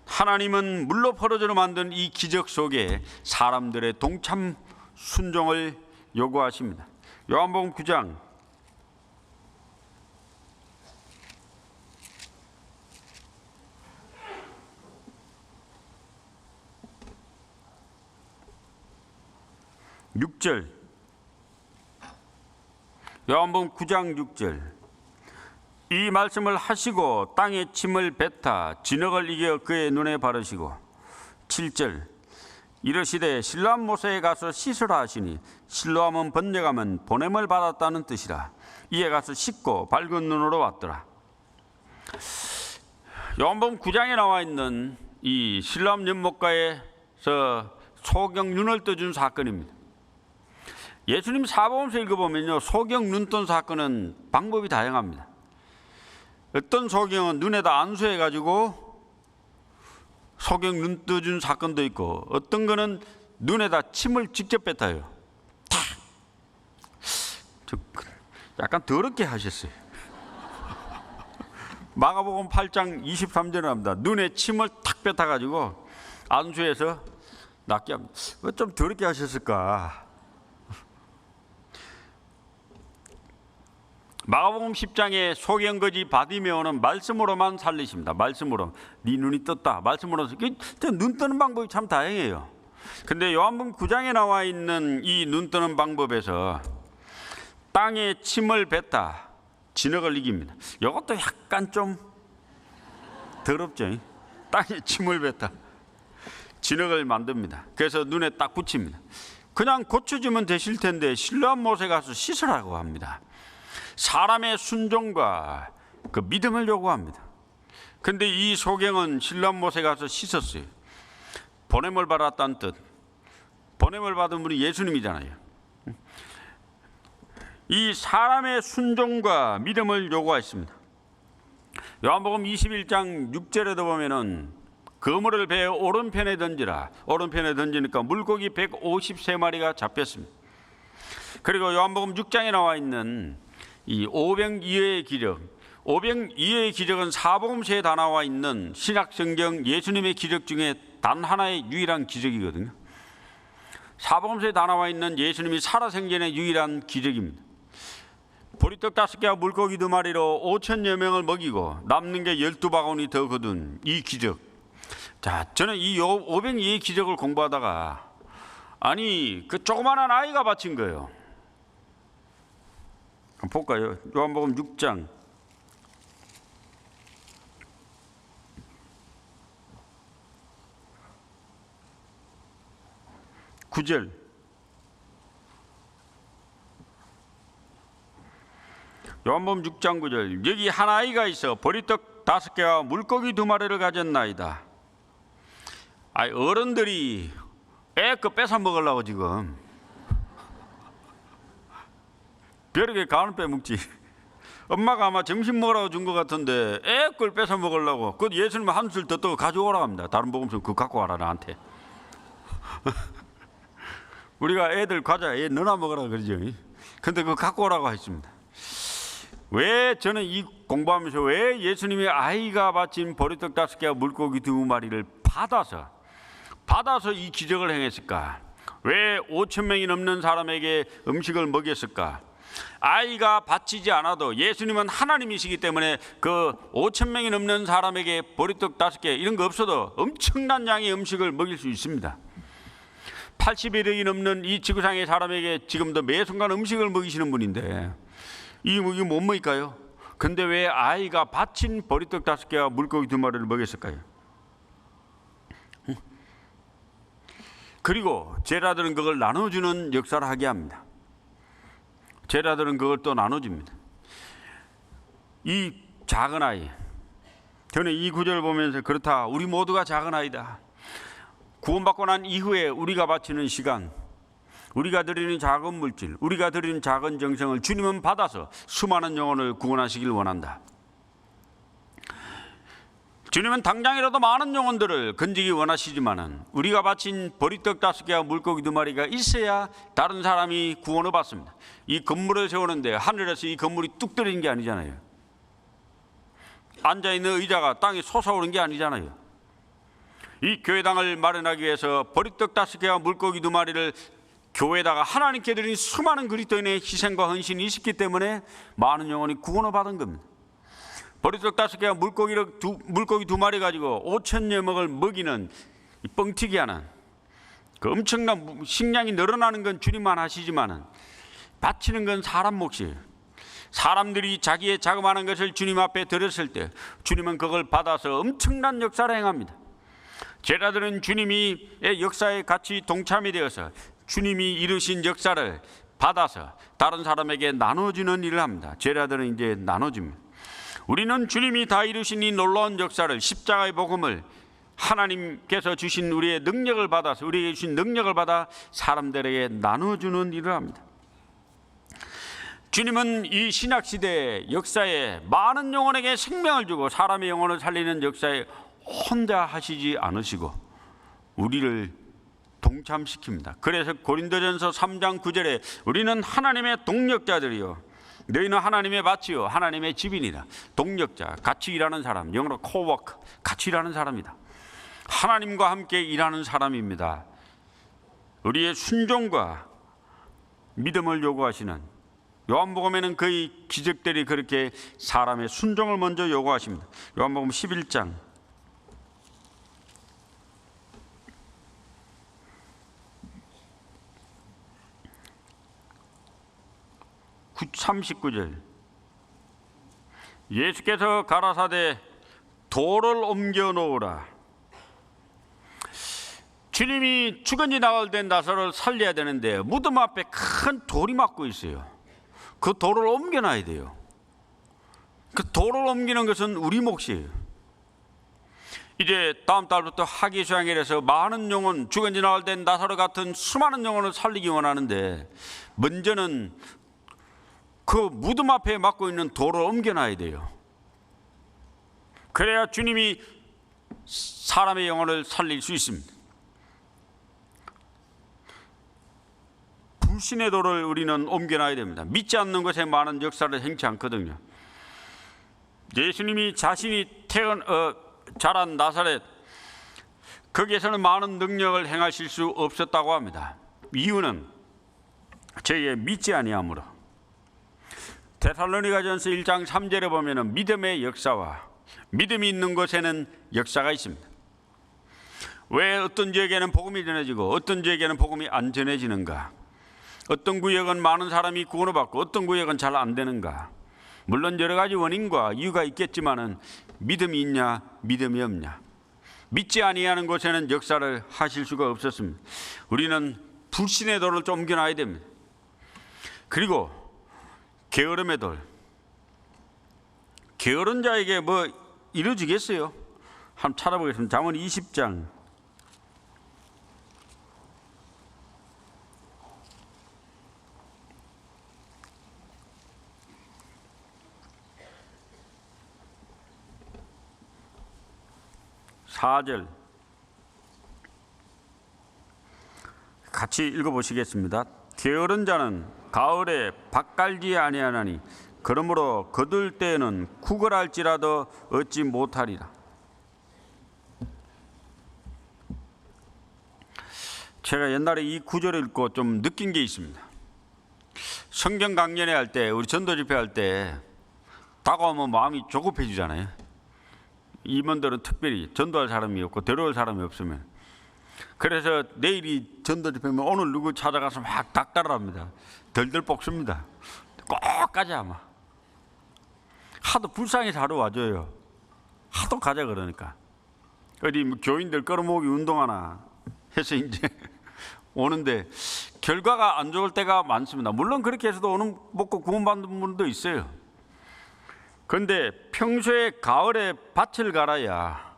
하나님은 물로 포도주로 만든 이 기적 속에 사람들의 동참 순종을 요구하십니다. 요한복음 9장 6절, 요한복음 9장 6절. 이 말씀을 하시고 땅에 침을 뱉아 진흙을 이겨 그의 눈에 바르시고. 7절, 이르시되 실로암 모세에 가서 씻으라 하시니 실로암은 번역하면 보냄을 받았다는 뜻이라. 이에 가서 씻고 밝은 눈으로 왔더라. 요한복음 9장에 나와 있는 이 실로암 연못가에서 소경 눈을 떠준 사건입니다. 예수님 사복음서 읽어보면요, 소경 눈 뜬 사건은 방법이 다양합니다. 어떤 소경은 눈에다 안수해가지고 소경 눈 떠준 사건도 있고, 어떤 거는 눈에다 침을 직접 뱉어요. 약간 더럽게 하셨어요. 마가복음 8장 23절에 합니다. 눈에 침을 탁 뱉어가지고 안수해서 낫게 합니다. 왜 좀 더럽게 하셨을까? 마가복음 10장에 소경거지 바디메오는 말씀으로만 살리십니다. 말씀으로. 네 눈이 떴다. 말씀으로. 눈 뜨는 방법이 참 다양해요. 근데 요한복음 9장에 나와 있는 이 눈 뜨는 방법에서 땅에 침을 뱉다 진흙을 이깁니다. 이것도 약간 좀 더럽죠. 땅에 침을 뱉다 진흙을 만듭니다. 그래서 눈에 딱 붙입니다. 그냥 고쳐주면 되실 텐데 실로암 못에 가서 씻으라고 합니다. 사람의 순종과 그 믿음을 요구합니다. 근데 이 소경은 실로암 못에 가서 씻었어요. 보냄을 받았다는 뜻. 보냄을 받은 분이 예수님이잖아요. 이 사람의 순종과 믿음을 요구했습니다. 요한복음 21장 6절에도 보면은 그물을 배의 오른편에 던지라. 오른편에 던지니까 물고기 153마리가 잡혔습니다. 그리고 요한복음 6장에 나와 있는 이 오병이어의 기적, 오병이어의 기적은 사복음서에 다 나와 있는 신약성경 예수님의 기적 중에 단 하나의 유일한 기적이거든요. 사복음서에 다 나와 있는 예수님이 살아생전의 유일한 기적입니다. 보리떡 5개와 물고기 2마리로 5천여 명을 먹이고 남는 게 12바구니 더 거둔 이 기적. 자, 저는 이 오병이어의 기적을 공부하다가 아니 그 조그마한 아이가 바친 거예요. 한번 볼까요? 요한복음 6장 9절. 요한복음 6장 9절. 여기 한 아이가 있어 보리떡 5개와 물고기 2마리를 가졌나이다. 어른들이 애 거 뺏어 먹으려고 지금 벼룩에 간을 빼먹지. 엄마가 아마 점심 먹으라고 준 것 같은데 애 걸 뺏어 먹으려고. 그 예수님 한술 더 떠 가져오라고 합니다. 다른 복음서 그거 갖고 와라 나한테. 우리가 애들 과자 애 너나 먹으라 그러죠. 근데 그거 갖고 오라고 했습니다. 왜 저는 이 공부하면서 왜 예수님이 아이가 바친 보리떡 5개와 물고기 2마리를 받아서 이 기적을 행했을까? 왜 5,000명이 넘는 사람에게 음식을 먹였을까? 아이가 바치지 않아도 예수님은 하나님이시기 때문에 그 5,000명이 넘는 사람에게 보리떡 5개 이런 거 없어도 엄청난 양의 음식을 먹일 수 있습니다. 80일이 넘는 이 지구상의 사람에게 지금도 매 순간 음식을 먹이시는 분인데 이게 못 먹일까요? 근데 왜 아이가 바친 보리떡 5개와 물고기 2마리를 먹였을까요? 그리고 제자들은 그걸 나눠주는 역사를 하게 합니다. 제자들은 그걸 또 나눠줍니다. 이 작은 아이, 저는 이 구절을 보면서 그렇다, 우리 모두가 작은 아이다. 구원받고 난 이후에 우리가 바치는 시간, 우리가 드리는 작은 물질, 우리가 드리는 작은 정성을 주님은 받아서 수많은 영혼을 구원하시길 원한다. 주님은 당장이라도 많은 영혼들을 건지기 원하시지만은 우리가 바친 보리떡 5개와 물고기 2마리가 있어야 다른 사람이 구원을 받습니다. 이 건물을 세우는데 하늘에서 이 건물이 뚝 떨어진 게 아니잖아요. 앉아있는 의자가 땅에 솟아오른 게 아니잖아요. 이 교회당을 마련하기 위해서 보리떡 5개와 물고기 2마리를 교회에다가 하나님께 드린 수많은 그리스도인의 희생과 헌신이 있었기 때문에 많은 영혼이 구원을 받은 겁니다. 보리떡 5개와 물고기 2마리 가지고 5,000여 명을 먹이는 뻥튀기 하는 그 엄청난 식량이 늘어나는 건 주님만 하시지만은 바치는 건 사람 몫이에요. 사람들이 자기의 자그마한 것을 주님 앞에 드렸을 때 주님은 그걸 받아서 엄청난 역사를 행합니다. 제자들은 주님의 역사에 같이 동참이 되어서 주님이 이루신 역사를 받아서 다른 사람에게 나눠주는 일을 합니다. 제자들은 이제 나눠줍니다. 우리는 주님이 다 이루신 이 놀라운 역사를, 십자가의 복음을 하나님께서 주신 우리의 능력을 받아서, 우리에게 주신 능력을 받아 사람들에게 나눠주는 일을 합니다. 주님은 이 신약시대의 역사에 많은 영혼에게 생명을 주고 사람의 영혼을 살리는 역사에 혼자 하시지 않으시고 우리를 동참시킵니다. 그래서 고린도전서 3장 9절에 우리는 하나님의 동력자들이요 너희는 하나님의 밭이요 하나님의 집이니라. 동력자, 같이 일하는 사람, 영어로 코워크, 같이 일하는 사람이다. 하나님과 함께 일하는 사람입니다. 우리의 순종과 믿음을 요구하시는, 요한복음에는 거의 기적들이 그렇게 사람의 순종을 먼저 요구하십니다. 요한복음 11장 39절 예수께서 가라사대 돌을 옮겨 놓으라. 주님이 죽은 지 나흘 된 나사로를 살려야 되는데 무덤 앞에 큰 돌이 막고 있어요. 그 돌을 옮겨놔야 돼요. 그 돌을 옮기는 것은 우리 몫이에요. 이제 다음 달부터 하기수양일에서 많은 영혼, 죽은 지 나흘 된 나사로 같은 수많은 영혼을 살리기 원하는데 먼저는 그 무덤 앞에 막고 있는 돌을 옮겨놔야 돼요. 그래야 주님이 사람의 영혼을 살릴 수 있습니다. 불신의 돌을 우리는 옮겨놔야 됩니다. 믿지 않는 것에 많은 역사를 행치 않거든요. 예수님이 자신이 자란 나사렛, 거기에서는 많은 능력을 행하실 수 없었다고 합니다. 이유는 저희의 믿지 아니함으로. 데살로니가전서 1장 3절에 보면은 믿음의 역사와 믿음이 있는 곳에는 역사가 있습니다. 왜 어떤 지역에는 복음이 전해지고 어떤 지역에는 복음이 안 전해지는가? 어떤 구역은 많은 사람이 구원을 받고 어떤 구역은 잘 안 되는가? 물론 여러 가지 원인과 이유가 있겠지만은 믿음이 있냐 믿음이 없냐, 믿지 아니하는 곳에는 역사를 하실 수가 없었습니다. 우리는 불신의 돌을 좀 옮겨놔야 됩니다. 그리고 게으름의 돌, 게으른 자에게 뭐 이루어지겠어요? 한번 찾아보겠습니다. 잠언 20장 4절 같이 읽어보시겠습니다. 게으른 자는 가을에 밭 갈지 아니하나니 그러므로 거둘 때에는 구걸할지라도 얻지 못하리라. 제가 옛날에 이 구절을 읽고 좀 느낀 게 있습니다. 성경 강연회 할 때, 우리 전도 집회 할 때 다가오면 마음이 조급해지잖아요. 임원들은 특별히 전도할 사람이 없고 데려올 사람이 없으면, 그래서 내일이 전도 집회면 오늘 누구 찾아가서 막 닥달합니다. 덜덜 볶습니다. 꼭 가자 아마. 하도 불쌍해서 하러 와줘요. 하도 가자 그러니까. 어디 뭐 교인들 끌어모으기 운동하나 해서 이제 오는데 결과가 안 좋을 때가 많습니다. 물론 그렇게 해서도 오는 먹고 구원받는 분도 있어요. 그런데 평소에 가을에 밭을 갈아야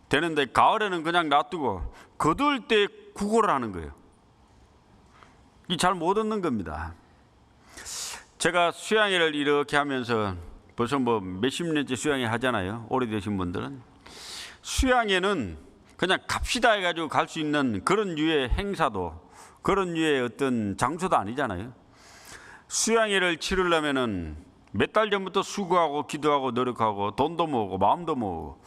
되는데 가을에는 그냥 놔두고 거둘 때 구걸을 하는 거예요. 이 잘 못 얻는 겁니다. 제가 수양회를 이렇게 하면서 벌써 뭐 몇십 년째 수양회 하잖아요. 오래되신 분들은. 수양회는 그냥 갑시다 해가지고 갈 수 있는 그런 류의 행사도, 그런 류의 어떤 장소도 아니잖아요. 수양회를 치르려면은 몇 달 전부터 수고하고 기도하고 노력하고 돈도 모으고 마음도 모으고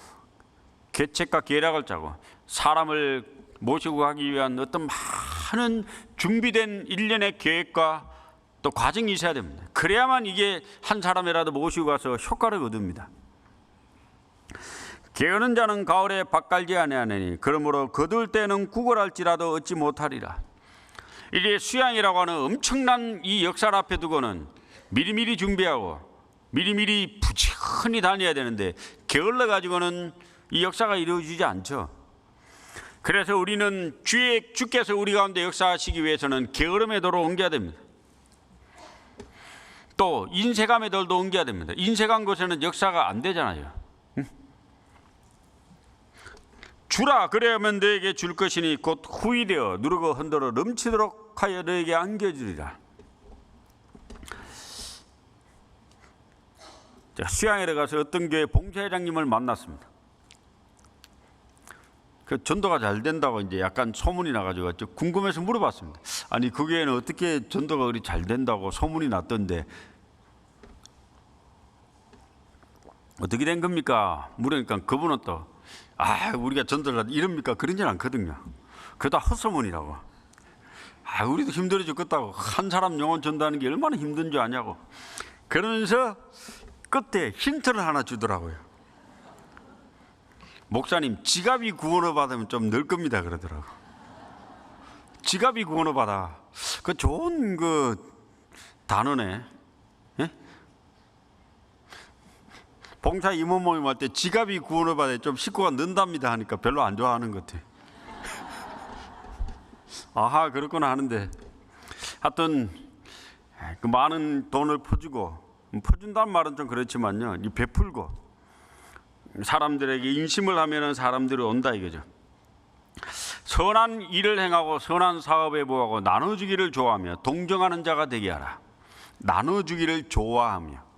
계책과 계략을 짜고 사람을 모시고 가기 위한 어떤 많은 준비된 일련의 계획과 또 과정이 있어야 됩니다. 그래야만 이게 한 사람이라도 모시고 가서 효과를 얻습니다. 게으른 자는 가을에 밭 갈지 아니하느니 그러므로 거둘 때는 구걸할지라도 얻지 못하리라. 이게 수양이라고 하는 엄청난 이 역사를 앞에 두고는 미리미리 준비하고 미리미리 부지런히 다녀야 되는데 게을러 가지고는 이 역사가 이루어지지 않죠. 그래서 우리는 주께서 우리 가운데 역사하시기 위해서는 게으름의 도로 옮겨야 됩니다. 또 인색함의 도로 옮겨야 됩니다. 인색한 곳에는 역사가 안 되잖아요. 주라 그래야면 너에게 줄 것이니 곧 후일되어 누르고 흔들어 넘치도록 하여 너에게 안겨주리라. 제가 수양회를 가서 어떤 교회 봉사회장님을 만났습니다. 그 전도가 잘 된다고 이제 약간 소문이 나가지고 궁금해서 물어봤습니다. 아니 그 교회는 어떻게 전도가 그리 잘 된다고 소문이 났던데 어떻게 된 겁니까? 물으니까 그분은 또 우리가 전도를 이럽니까? 그러진 않거든요. 그거 다 헛소문이라고. 우리도 힘들어 죽겠다고. 한 사람 영혼 전도하는 게 얼마나 힘든 줄 아냐고. 그러면서 끝에 힌트를 하나 주더라고요. 목사님, 지갑이 구원을 받으면 좀 늘 겁니다 그러더라고. 지갑이 구원을 받아. 그 좋은 그 단어네. 예? 봉사 임원 모임 할 때 지갑이 구원을 받아 좀 식구가 는답니다 하니까 별로 안 좋아하는 것 같아. 아하 그렇구나 하는데 하여튼 그 많은 돈을 퍼준다는 말은 좀 그렇지만요, 이 베풀고 사람들에게 인심을 하면은 사람들이 온다 이거죠. 선한 일을 행하고 선한 사업에 보하고 나눠주기를 좋아하며 동정하는 자가 되게 하라. 나눠주기를 좋아하며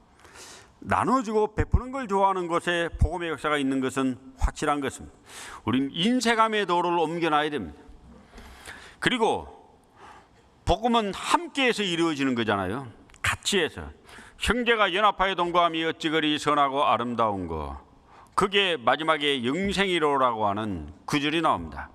나눠주고 베푸는 걸 좋아하는 곳에 복음의 역사가 있는 것은 확실한 것입니다. 우린 인색함의 도를 옮겨놔야 됩니다. 그리고 복음은 함께해서 이루어지는 거잖아요. 같이 해서 형제가 연합하여 동거함이 어찌 그리 선하고 아름다운 거. 그게 마지막에 영생이로라고 하는 구절이 나옵니다.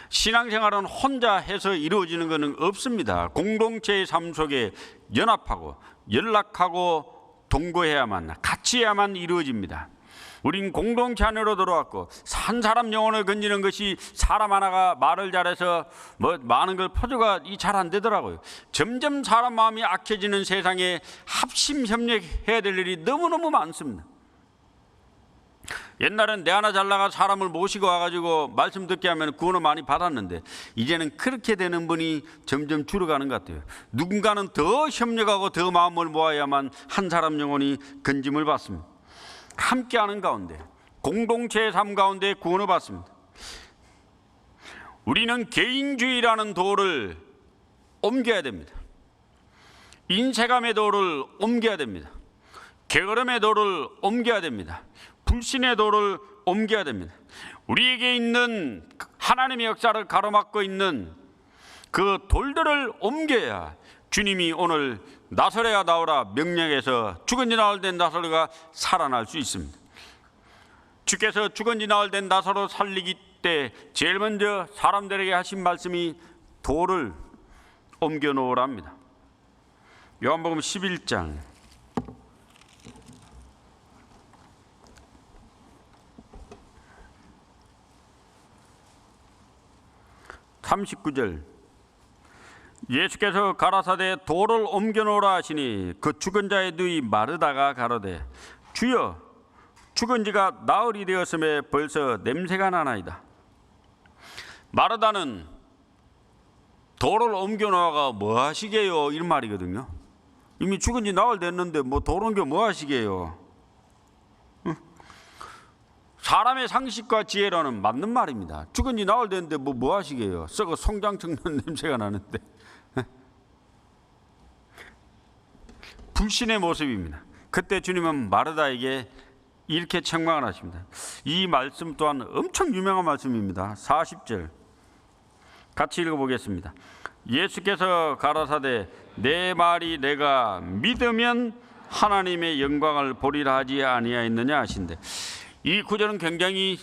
신앙생활은 혼자 해서 이루어지는 것은 없습니다. 공동체의 삶 속에 연합하고 연락하고 동거해야만, 같이 해야만 이루어집니다. 우린 공동체 안으로 들어왔고 한 사람 영혼을 건지는 것이 사람 하나가 말을 잘해서 뭐 많은 걸 퍼줘가 잘 안 되더라고요. 점점 사람 마음이 악해지는 세상에 합심 협력해야 될 일이 너무너무 많습니다. 옛날엔 내 하나 잘 나가 사람을 모시고 와가지고 말씀 듣게 하면 구원을 많이 받았는데 이제는 그렇게 되는 분이 점점 줄어가는 것 같아요. 누군가는 더 협력하고 더 마음을 모아야만 한 사람 영혼이 건짐을 받습니다. 함께하는 가운데 공동체의 삶 가운데 구원을 받습니다. 우리는 개인주의라는 도를 옮겨야 됩니다. 인색함의 도를 옮겨야 됩니다. 게으름의 도를 옮겨야 됩니다. 불신의 도를 옮겨야 됩니다. 우리에게 있는 하나님의 역사를 가로막고 있는 그 돌들을 옮겨야 주님이 오늘 나사로야 나오라 명령해서 죽은 지 나흘 된 나사로가 살아날 수 있습니다. 주께서 죽은 지 나흘 된 나사로 살리기 때 제일 먼저 사람들에게 하신 말씀이 돌을 옮겨 놓으랍니다. 요한복음 11장 39절 예수께서 가라사대 돌을 옮겨 놓으라 하시니 그 죽은 자의 누이 마르다가 가로되 주여 죽은 지가 나흘이 되었음에 벌써 냄새가 나나이다. 마르다는 돌을 옮겨 놓아가 뭐 하시게요? 이런 말이거든요. 이미 죽은 지 나흘 됐는데 뭐 돌 옮겨 뭐 하시게요? 사람의 상식과 지혜로는 맞는 말입니다. 죽은 지 나흘 됐는데 뭐 하시게요? 썩어 송장 썩는 냄새가 나는데. 불신의 모습입니다. 그때 주님은 마르다에게 이렇게 책망을 하십니다. 이 말씀 또한 엄청 유명한 말씀입니다. 40절 같이 읽어보겠습니다. 예수께서 가라사대 내 말이 내가 믿으면 하나님의 영광을 보리라 하지 아니하였느냐 하신대. 이 구절은 굉장히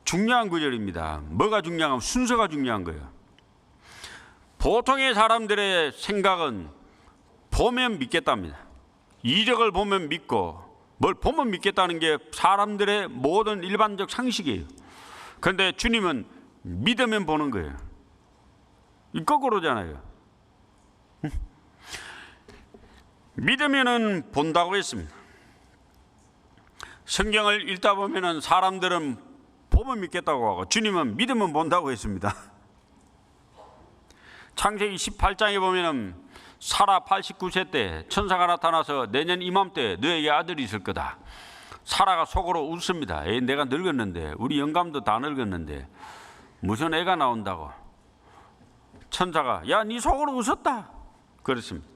중요한 구절입니다. 뭐가 중요하면 순서가 중요한 거예요. 보통의 사람들의 생각은 보면 믿겠답니다. 이적을 보면 믿고 뭘 보면 믿겠다는 게 사람들의 모든 일반적 상식이에요. 그런데 주님은 믿으면 보는 거예요. 이 거꾸로잖아요. 믿으면은 본다고 했습니다. 성경을 읽다 보면은 사람들은 보면 믿겠다고 하고 주님은 믿으면 본다고 했습니다. 창세기 18장에 보면은 사라 89세 때 천사가 나타나서 내년 이맘때 너에게 아들이 있을 거다. 사라가 속으로 웃습니다. 에이, 내가 늙었는데 우리 영감도 다 늙었는데 무슨 애가 나온다고. 천사가 야, 네 속으로 웃었다 그랬습니다.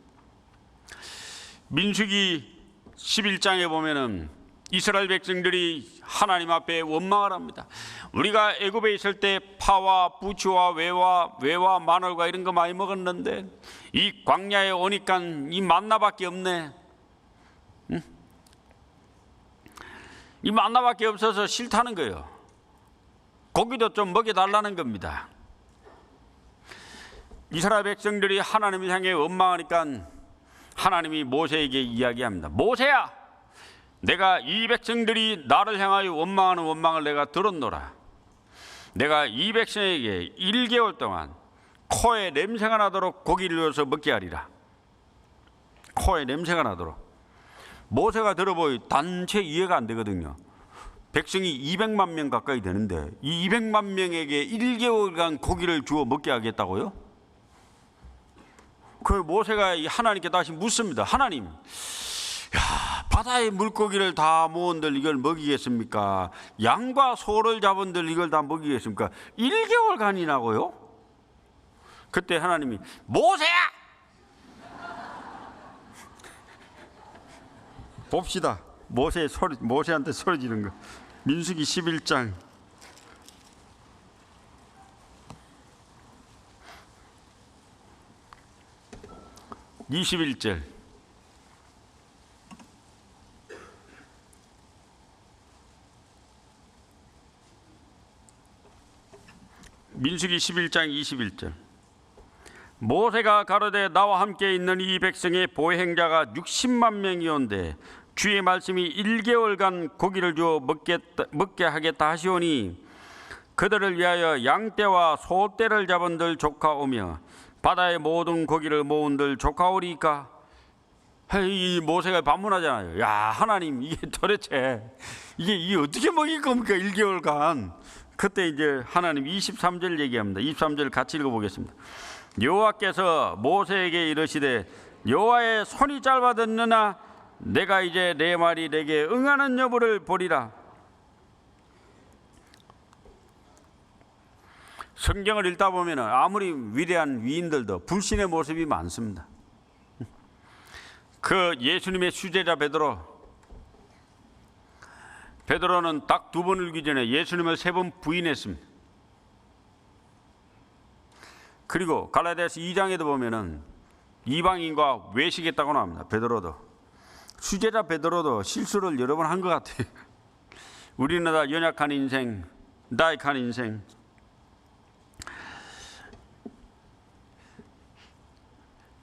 민수기 11장에 보면은 이스라엘 백성들이 하나님 앞에 원망을 합니다. 우리가 애굽에 있을 때 파와 부추와 외와 마늘과 이런 거 많이 먹었는데 이 광야에 오니까 이 만나밖에 없네. 응? 이 만나밖에 없어서 싫다는 거예요. 고기도 좀 먹여달라는 겁니다. 이스라엘 백성들이 하나님을 향해 원망하니까 하나님이 모세에게 이야기합니다. 모세야, 내가 이 백성들이 나를 향하여 원망하는 원망을 내가 들었노라. 내가 이 백성에게 1개월 동안 코에 냄새가 나도록 고기를 넣어서 먹게 하리라. 코에 냄새가 나도록. 모세가 들어보니 단체 이해가 안 되거든요. 백성이 200만 명 가까이 되는데 이 200만 명에게 1개월간 고기를 주어 먹게 하겠다고요? 그 모세가 하나님께 다시 묻습니다. 하나님, 야, 바다의 물고기를 다 모은들 이걸 먹이겠습니까? 양과 소를 잡은들 이걸 다 먹이겠습니까? 1개월간이라고요? 그때 하나님이 모세야! 봅시다. 모세한테 소리 지른 거. 민수기 11장 21절. 민수기 11장 21절. 모세가 가로되 나와 함께 있는 이 백성의 보행자가 60만 명이온데 주의 말씀이 1개월간 고기를 주어 먹게 하겠다 하시오니 그들을 위하여 양떼와 소떼를 잡은들 조카오며 바다의 모든 고기를 모은들 조카오리까. 이 모세가 반문하잖아요. 야, 하나님, 이게 도대체 이게 어떻게 먹일 겁니까? 1개월간. 그때 이제 하나님 23절 얘기합니다. 23절 같이 읽어보겠습니다. 여호와께서 모세에게 이르시되 여호와의 손이 짧아졌느냐 내가 이제 내 말이 내게 응하는 여부를 보리라. 성경을 읽다 보면 아무리 위대한 위인들도 불신의 모습이 많습니다. 그 예수님의 수제자 베드로는 딱 2번 울기 전에 예수님을 3번 부인했습니다. 그리고 갈라디아서 2장에도 보면은 이방인과 외식했다고 나옵니다. 베드로도. 수제자 베드로도 실수를 여러 번 한 것 같아요. 우리는 다 연약한 인생, 나약한 인생.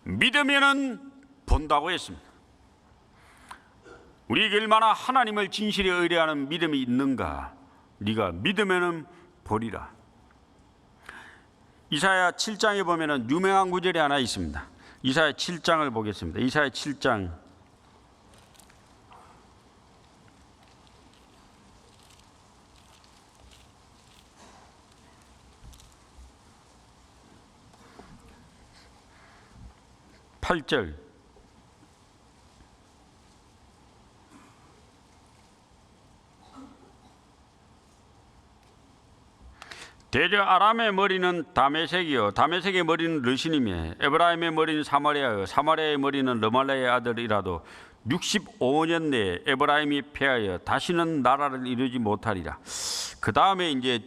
믿으면은 본다고 했습니다. 우리에게 얼마나 하나님을 진실히 의뢰하는 믿음이 있는가. 네가 믿으면은 보리라. 이사야 7장에 보면은 유명한 구절이 하나 있습니다. 이사야 7장을 보겠습니다. 이사야 7장 8절. 대저 아람의 머리는 다메섹이요 다메섹의 머리는 르신이며 에브라임의 머리는 사마리아요 사마리아의 머리는 르말라의 아들이라도 65년 내에 에브라임이 패하여 다시는 나라를 이루지 못하리라. 그 다음에 이제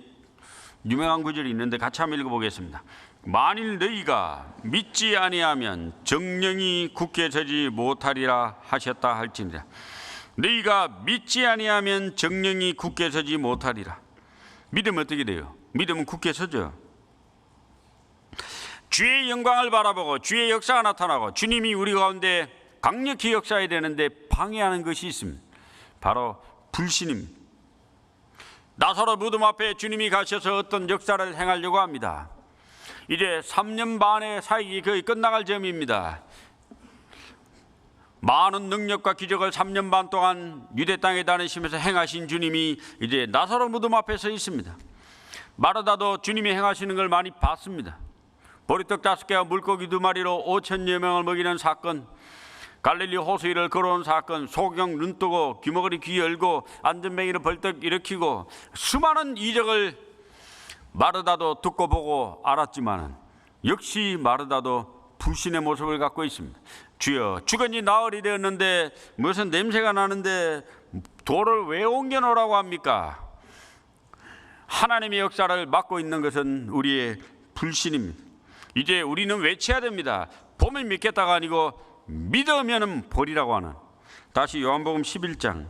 유명한 구절이 있는데 같이 한번 읽어보겠습니다. 만일 너희가 믿지 아니하면 정령이 굳게 서지 못하리라 하셨다 할지니라. 너희가 믿지 아니하면 정령이 굳게 서지 못하리라. 믿으면 어떻게 돼요? 믿으면 굳게 서죠. 주의 영광을 바라보고 주의 역사가 나타나고 주님이 우리 가운데 강력히 역사해야 되는데 방해하는 것이 있습니다. 바로 불신입니다. 나사로 무덤 앞에 주님이 가셔서 어떤 역사를 행하려고 합니다. 이제 3년 반의 사역이 거의 끝나갈 점입니다. 많은 능력과 기적을 3년 반 동안 유대 땅에 다니시면서 행하신 주님이 이제 나사로 무덤 앞에 서 있습니다. 마르다도 주님이 행하시는 걸 많이 봤습니다. 보리떡 5개와 물고기 2마리로 5,000여 명을 먹이는 사건, 갈릴리 호수 위를 걸어온 사건, 소경 눈 뜨고 귀머거리 귀 열고 안전뱅이를 벌떡 일으키고 수많은 이적을 마르다도 듣고 보고 알았지만 역시 마르다도 불신의 모습을 갖고 있습니다. 주여, 죽은 지 나흘이 되었는데 무슨 냄새가 나는데 돌을 왜 옮겨놓으라고 합니까? 하나님의 역사를 막고 있는 것은 우리의 불신입니다. 이제 우리는 외쳐야 됩니다. 보면 믿겠다가 아니고 믿으면 버리라고 하는. 다시 요한복음 11장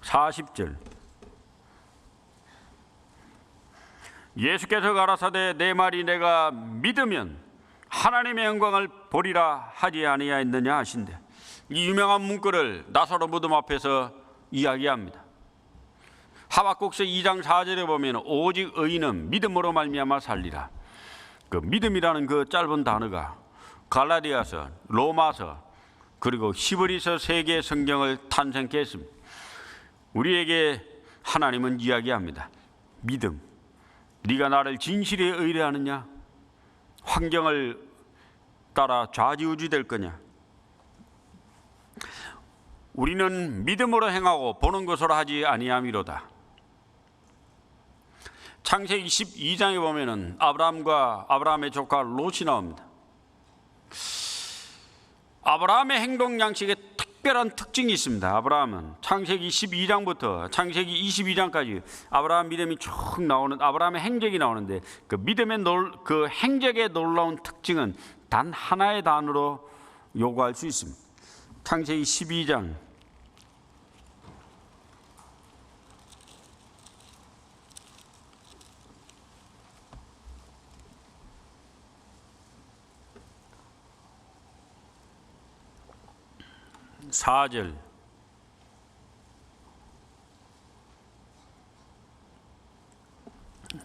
40절. 예수께서 가라사대 내 말이 내가 믿으면 하나님의 영광을 보리라 하지 아니하였느냐 하신대. 이 유명한 문구를 나사로 무덤 앞에서 이야기합니다. 하박국서 2장 4절에 보면 오직 의인은 믿음으로 말미암아 살리라. 그 믿음이라는 그 짧은 단어가 갈라디아서, 로마서, 그리고 히브리서 3개의 성경을 탄생케 했습니다. 우리에게 하나님은 이야기합니다. 믿음. 네가 나를 진실에 의뢰하느냐? 환경을 따라 좌지우지 될 거냐? 우리는 믿음으로 행하고 보는 것으로 하지 아니함이로다. 창세기 12장에 보면은 아브라함과 아브라함의 조카 롯이 나옵니다. 아브라함의 행동 양식에 특별한 특징이 있습니다. 아브라함은 창세기 12장부터 창세기 22장까지 아브라함 믿음이 쭉 나오는 아브라함의 행적이 나오는데 그 믿음의 그 행적의 놀라운 특징은 단 하나의 단어로 요구할 수 있습니다. 창세기 12장 4절.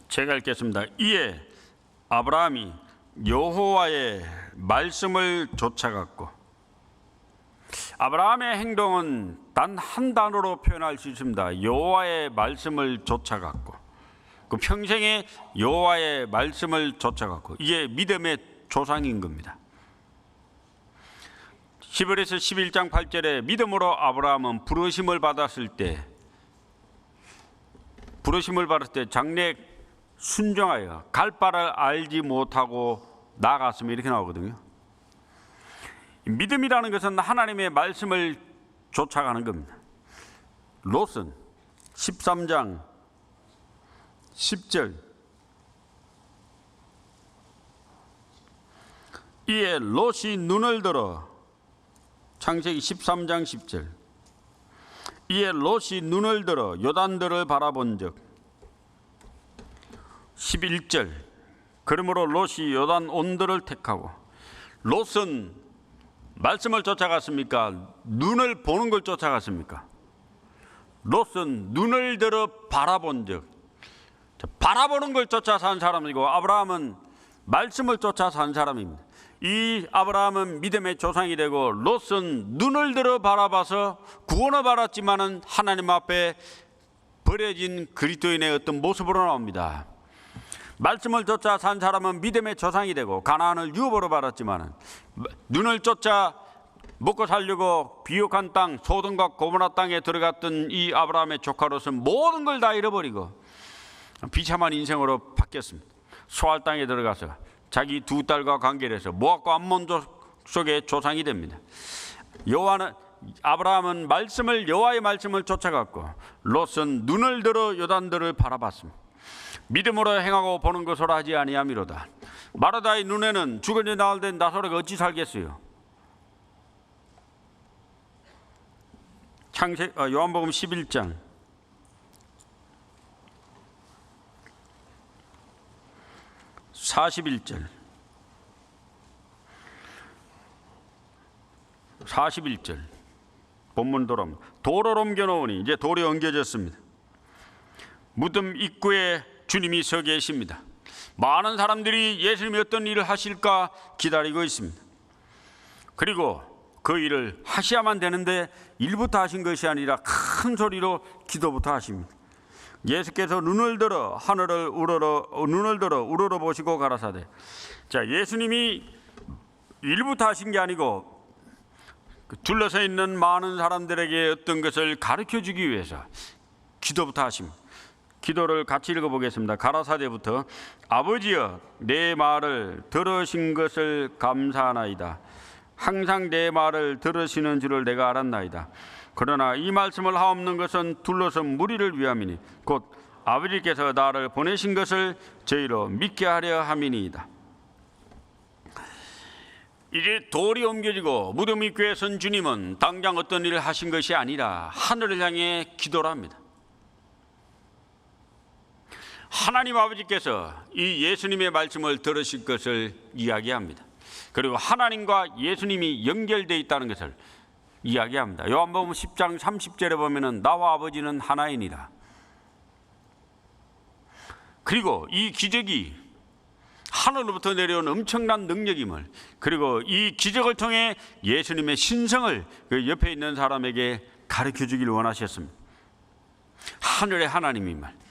제가 읽겠습니다. 이에 아브라함이 여호와의 말씀을 쫓아갔고, 아브라함의 행동은 단 한 단어로 표현할 수 있습니다. 여호와의 말씀을 쫓아갔고, 그 평생에 여호와의 말씀을 쫓아갔고, 이게 믿음의 조상인 겁니다. 히브리서 11장 8절에 믿음으로 아브라함은 부르심을 받았을 때 장래 순종하여 갈 바를 알지 못하고 나아갔으며 이렇게 나오거든요. 믿음이라는 것은 하나님의 말씀을 쫓아가는 겁니다. 롯은 13장 10절. 이에 롯이 눈을 들어, 창세기 13장 10절. 이에 롯이 눈을 들어 요단들을 바라본 적. 11절. 그러므로 롯이 요단 온들을 택하고. 롯은 말씀을 쫓아갔습니까? 눈을 보는 걸 쫓아갔습니까? 롯은 눈을 들어 바라본 적. 바라보는 걸 쫓아 산 사람이고 아브라함은 말씀을 쫓아 산 사람입니다. 이 아브라함은 믿음의 조상이 되고 롯은 눈을 들어 바라봐서 구원을 받았지만은 하나님 앞에 버려진 그리스도인의 어떤 모습으로 나옵니다. 말씀을 쫓아 산 사람은 믿음의 조상이 되고 가나안을 유업으로 받았지만 눈을 쫓아 먹고 살려고 비옥한 땅 소돔과 고모라 땅에 들어갔던 이 아브라함의 조카로서는 모든 걸 다 잃어버리고 비참한 인생으로 바뀌었습니다. 소알 땅에 들어가서 자기 두 딸과 관계를 해서 모압과 암몬족 속의 조상이 됩니다. 아브라함은 여호와의 말씀을 쫓아갔고 롯은 눈을 들어 요단들을 바라봤습니다. 믿음으로 행하고 보는 것으로 하지 아니함이로다. 마르다의 눈에는 죽은 지 나흘 된 나사로가 어찌 살겠어요? 요한복음 11장 41절 41절 본문 돌을 옮겨놓으니 이제 돌이 옮겨졌습니다. 무덤 입구에 주님이 서 계십니다. 많은 사람들이 예수님이 어떤 일을 하실까 기다리고 있습니다. 그리고 그 일을 하셔야만 되는데 일부터 하신 것이 아니라 큰 소리로 기도부터 하십니다. 예수께서 눈을 들어 우러러 보시고 가라사대. 자, 예수님이 일부터 하신 게 아니고 둘러서 있는 많은 사람들에게 어떤 것을 가르쳐 주기 위해서 기도부터 하십니다. 기도를 같이 읽어보겠습니다. 가라사대부터. 아버지여, 내 말을 들으신 것을 감사하나이다. 항상 내 말을 들으시는 줄을 내가 알았나이다. 그러나 이 말씀을 하옵는 것은 둘러선 무리를 위함이니 곧 아버지께서 나를 보내신 것을 저희로 믿게 하려 함이니이다. 이제 돌이 옮겨지고 무덤 입구에 선 주님은 당장 어떤 일을 하신 것이 아니라 하늘을 향해 기도를 합니다. 하나님 아버지께서 이 예수님의 말씀을 들으실 것을 이야기합니다. 그리고 하나님과 예수님이 연결되어 있다는 것을 이야기합니다. 요한복음 10장 30절에 보면은 나와 아버지는 하나이니라. 그리고 이 기적이 하늘로부터 내려온 엄청난 능력임을, 그리고 이 기적을 통해 예수님의 신성을 그 옆에 있는 사람에게 가르쳐 주기를 원하셨습니다. 하늘의 하나님임을.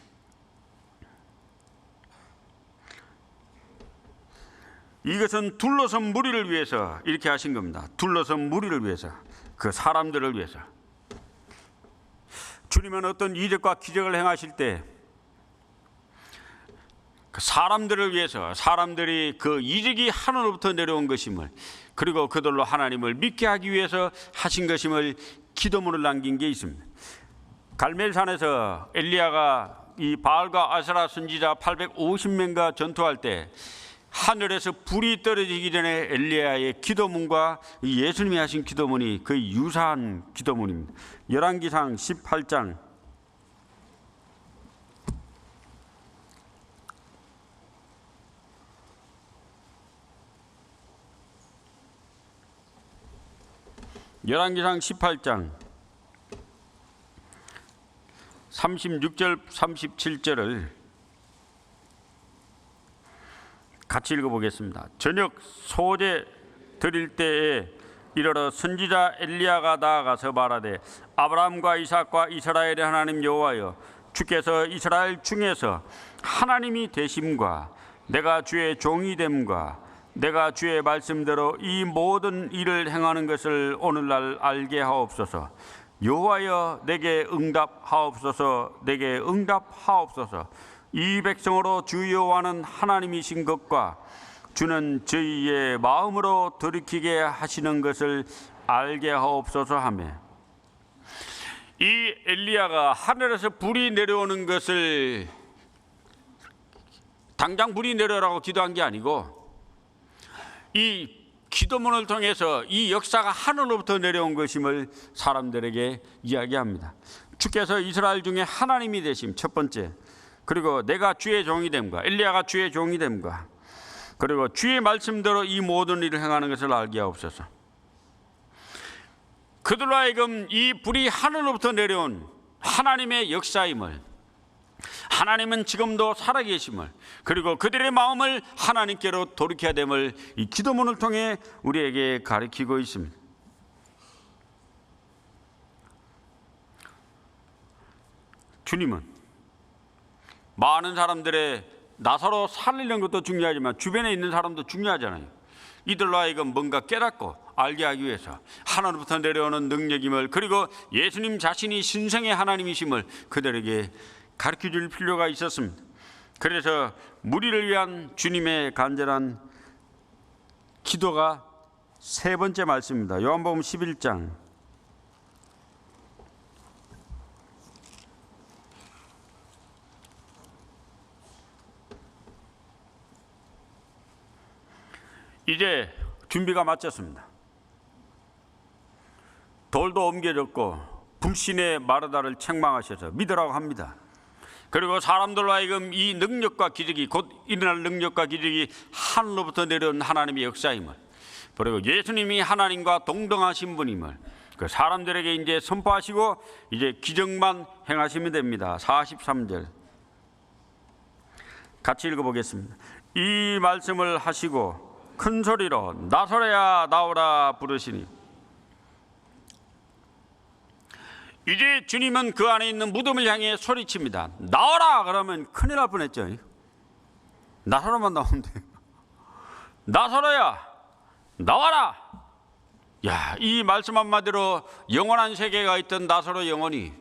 이것은 둘러선 무리를 위해서 이렇게 하신 겁니다. 둘러선 무리를 위해서, 그 사람들을 위해서. 주님은 어떤 이적과 기적을 행하실 때 그 사람들을 위해서, 사람들이 그 이적이 하늘로부터 내려온 것임을, 그리고 그들로 하나님을 믿게 하기 위해서 하신 것임을 기도문을 남긴 게 있습니다. 갈멜산에서 엘리야가 이 바알과 아세라 선지자 850명과 전투할 때 하늘에서 불이 떨어지기 전에 엘리야의 기도문과 예수님이 하신 기도문이 거의 유사한 기도문입니다. 열왕기상 18장 36절 37절을 같이 읽어보겠습니다. 저녁 소제 드릴 때에 이르러 선지자 엘리야가 나아가서 말하되 아브라함과 이삭과 이스라엘의 하나님 여호와여, 주께서 이스라엘 중에서 하나님이 되심과 내가 주의 종이 됨과 내가 주의 말씀대로 이 모든 일을 행하는 것을 오늘날 알게 하옵소서. 여호와여, 내게 응답하옵소서. 내게 응답하옵소서. 이 백성으로 주 여호와는 하나님이신 것과 주는 저희의 마음으로 돌이키게 하시는 것을 알게 하옵소서 하며, 이 엘리야가 하늘에서 불이 내려오는 것을 당장 불이 내려라고 기도한 게 아니고, 이 기도문을 통해서 이 역사가 하늘로부터 내려온 것임을 사람들에게 이야기합니다. 주께서 이스라엘 중에 하나님이 되심, 첫 번째. 그리고 내가 주의 종이 됨과, 엘리야가 주의 종이 됨과, 그리고 주의 말씀대로 이 모든 일을 행하는 것을 알게 하옵소서. 그들로 하여금 이 불이 하늘로부터 내려온 하나님의 역사임을, 하나님은 지금도 살아계심을, 그리고 그들의 마음을 하나님께로 돌이켜야 됨을 이 기도문을 통해 우리에게 가르치고 있습니다. 주님은 많은 사람들의 나사로 살리는 것도 중요하지만 주변에 있는 사람도 중요하잖아요. 이들로 하여금 뭔가 깨닫고 알게 하기 위해서 하나님부터 내려오는 능력임을, 그리고 예수님 자신이 신성의 하나님이심을 그들에게 가르쳐줄 필요가 있었습니다. 그래서 무리를 위한 주님의 간절한 기도가 세 번째 말씀입니다. 요한복음 11장 이제 준비가 마쳤습니다. 돌도 옮겨졌고 불신의 마르다를 책망하셔서 믿으라고 합니다. 그리고 사람들로 하여금 이 능력과 기적이, 곧 일어날 능력과 기적이 하늘로부터 내려온 하나님의 역사임을, 그리고 예수님이 하나님과 동등하신 분임을 그 사람들에게 이제 선포하시고 이제 기적만 행하시면 됩니다. 43절 같이 읽어보겠습니다. 이 말씀을 하시고 큰 소리로 나사로야 나오라 부르시니, 이제 주님은 그 안에 있는 무덤을 향해 소리칩니다. 나와라! 그러면 큰일 날 뻔했죠. 나사로만 나오면 돼요. 나사로야 나와라! 야, 이 말씀 한마디로 영원한 세계가 있던 나사로 영혼이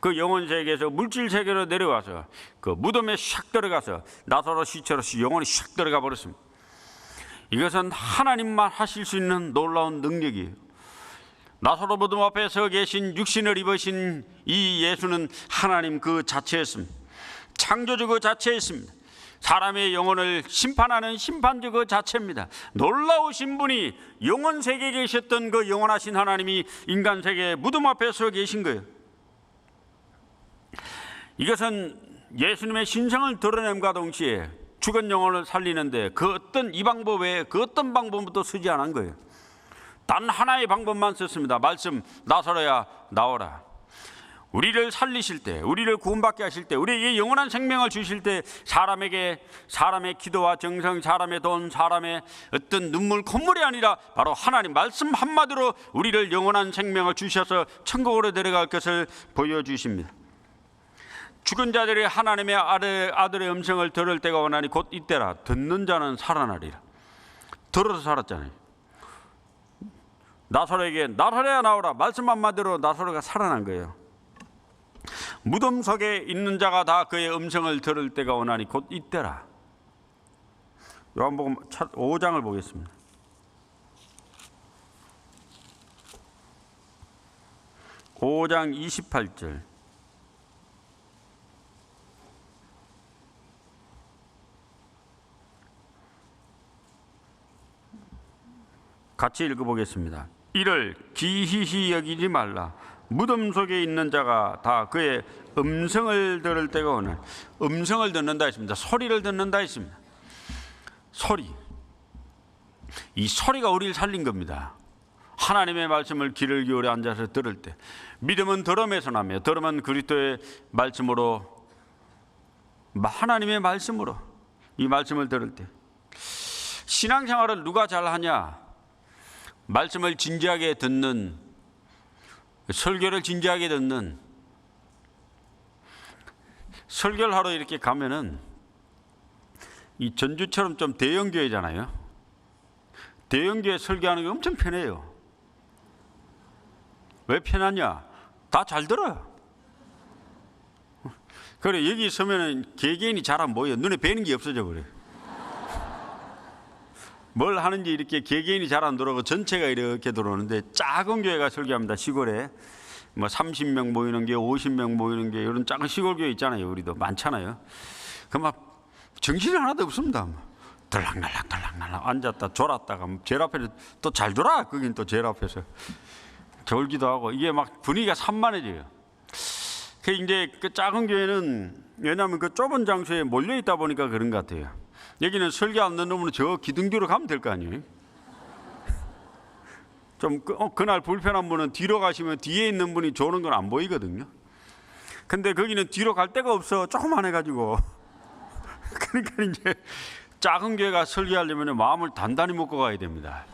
그 영혼 세계에서 물질 세계로 내려와서 그 무덤에 샥 들어가서 나사로 시체로서 영혼이 샥 들어가 버렸습니다. 이것은 하나님만 하실 수 있는 놀라운 능력이에요. 나사로 무덤 앞에 서 계신 육신을 입으신 이 예수는 하나님 그 자체였습니다. 창조주 그 자체였습니다. 사람의 영혼을 심판하는 심판주 그 자체입니다. 놀라우신 분이 영혼 세계에 계셨던 그 영원하신 하나님이 인간 세계의 무덤 앞에 서 계신 거예요. 이것은 예수님의 신성을 드러냄과 동시에 죽은 영혼을 살리는데 그 어떤 이 방법 외에 그 어떤 방법부터 쓰지 않은 거예요. 단 하나의 방법만 썼습니다. 말씀, 나사로야 나오라. 우리를 살리실 때, 우리를 구원받게 하실 때, 우리에게 영원한 생명을 주실 때 사람에게 사람의 기도와 정성, 사람의 돈, 사람의 어떤 눈물, 콧물이 아니라 바로 하나님 말씀 한마디로 우리를 영원한 생명을 주셔서 천국으로 데려갈 것을 보여주십니다. 죽은 자들이 하나님의 아들의 음성을 들을 때가 오나니 곧 이때라. 듣는 자는 살아나리라. 들어서 살았잖아요. 나사로에게 나사로야 나오라. 말씀 한마디로 나사로가 살아난 거예요. 무덤 속에 있는 자가 다 그의 음성을 들을 때가 오나니 곧 이때라. 요한복음 5장을 보겠습니다. (5장 28절) 같이 읽어보겠습니다. 이를 기히히 여기지 말라. 무덤 속에 있는 자가 다 그의 음성을 들을 때가 오늘. 음성을 듣는다 했습니다. 소리를 듣는다 했습니다. 소리. 이 소리가 우리를 살린 겁니다. 하나님의 말씀을 귀를 기울여 앉아서 들을 때, 믿음은 들음에서 나며 들음은 그리스도의 말씀으로, 하나님의 말씀으로 이 말씀을 들을 때. 신앙생활을 누가 잘하냐? 말씀을 진지하게 듣는, 설교를 진지하게 듣는, 설교를 하러 이렇게 가면은 이 전주처럼 좀 대형교회잖아요. 대형교회 설교하는 게 엄청 편해요. 왜 편하냐? 다 잘 들어요. 그래, 여기 서면은 개개인이 잘 안 보여. 눈에 뵈는 게 없어져 버려요. 뭘 하는지 이렇게 개개인이 잘 안 들어오고 전체가 이렇게 들어오는데, 작은 교회가 설교합니다. 시골에 뭐 30명 모이는 게, 50명 모이는 게, 이런 작은 시골 교회 있잖아요. 우리도 많잖아요. 그 막 정신이 하나도 없습니다. 들락날락 앉았다 졸았다가 제일 앞에서 또 잘 졸아. 거긴 또 제일 앞에서 졸기도 하고, 이게 막 분위기가 산만해져요. 그 이제 그 작은 교회는, 왜냐하면 그 좁은 장소에 몰려 있다 보니까 그런 것 같아요. 여기는 설교 안 듣는 놈은 저 기둥 뒤로 가면 될 거 아니에요. 좀 그날 불편한 분은 뒤로 가시면 뒤에 있는 분이 조는 건 안 보이거든요. 근데 거기는 뒤로 갈 데가 없어. 조그만 해가지고. 그러니까 이제 작은 교회가 설교하려면 마음을 단단히 먹고 가야 됩니다.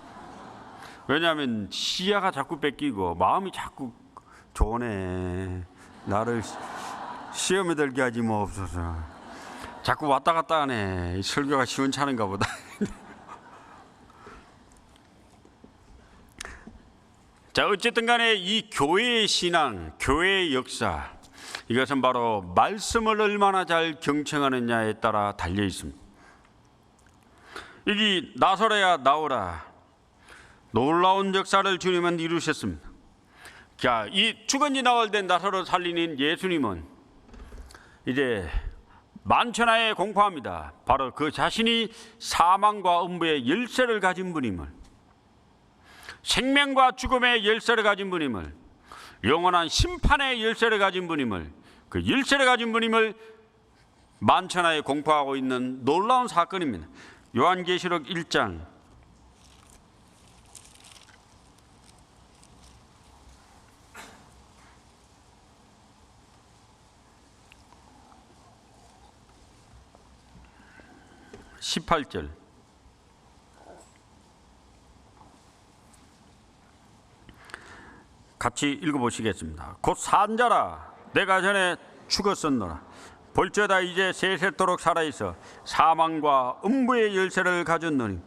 왜냐하면 시야가 자꾸 뺏기고 마음이 자꾸 조네. 나를 시험에 들게 하지 뭐 없어서. 자꾸 왔다 갔다 하네. 설교가 시원찮은가 보다. 자, 어쨌든 간에 이 교회의 신앙, 교회의 역사, 이것은 바로 말씀을 얼마나 잘 경청하느냐에 따라 달려 있습니다. 여기 나서라야 나오라, 놀라운 역사를 주님은 이루셨습니다. 자, 이 죽은지 나흘 된 나사로를 살리는 예수님은 이제 만천하에 공포합니다. 바로 그 자신이 사망과 음부의 열쇠를 가진 분임을, 생명과 죽음의 열쇠를 가진 분임을, 영원한 심판의 열쇠를 가진 분임을, 그 열쇠를 가진 분임을 만천하에 공포하고 있는 놀라운 사건입니다. 요한계시록 1장 18절. 같이 읽어보시겠습니다. 곧 산자라, 내가 전에 죽었었노라. 볼지어다 이제 세세토록 살아있어 사망과 음부의 열쇠를 가졌노니.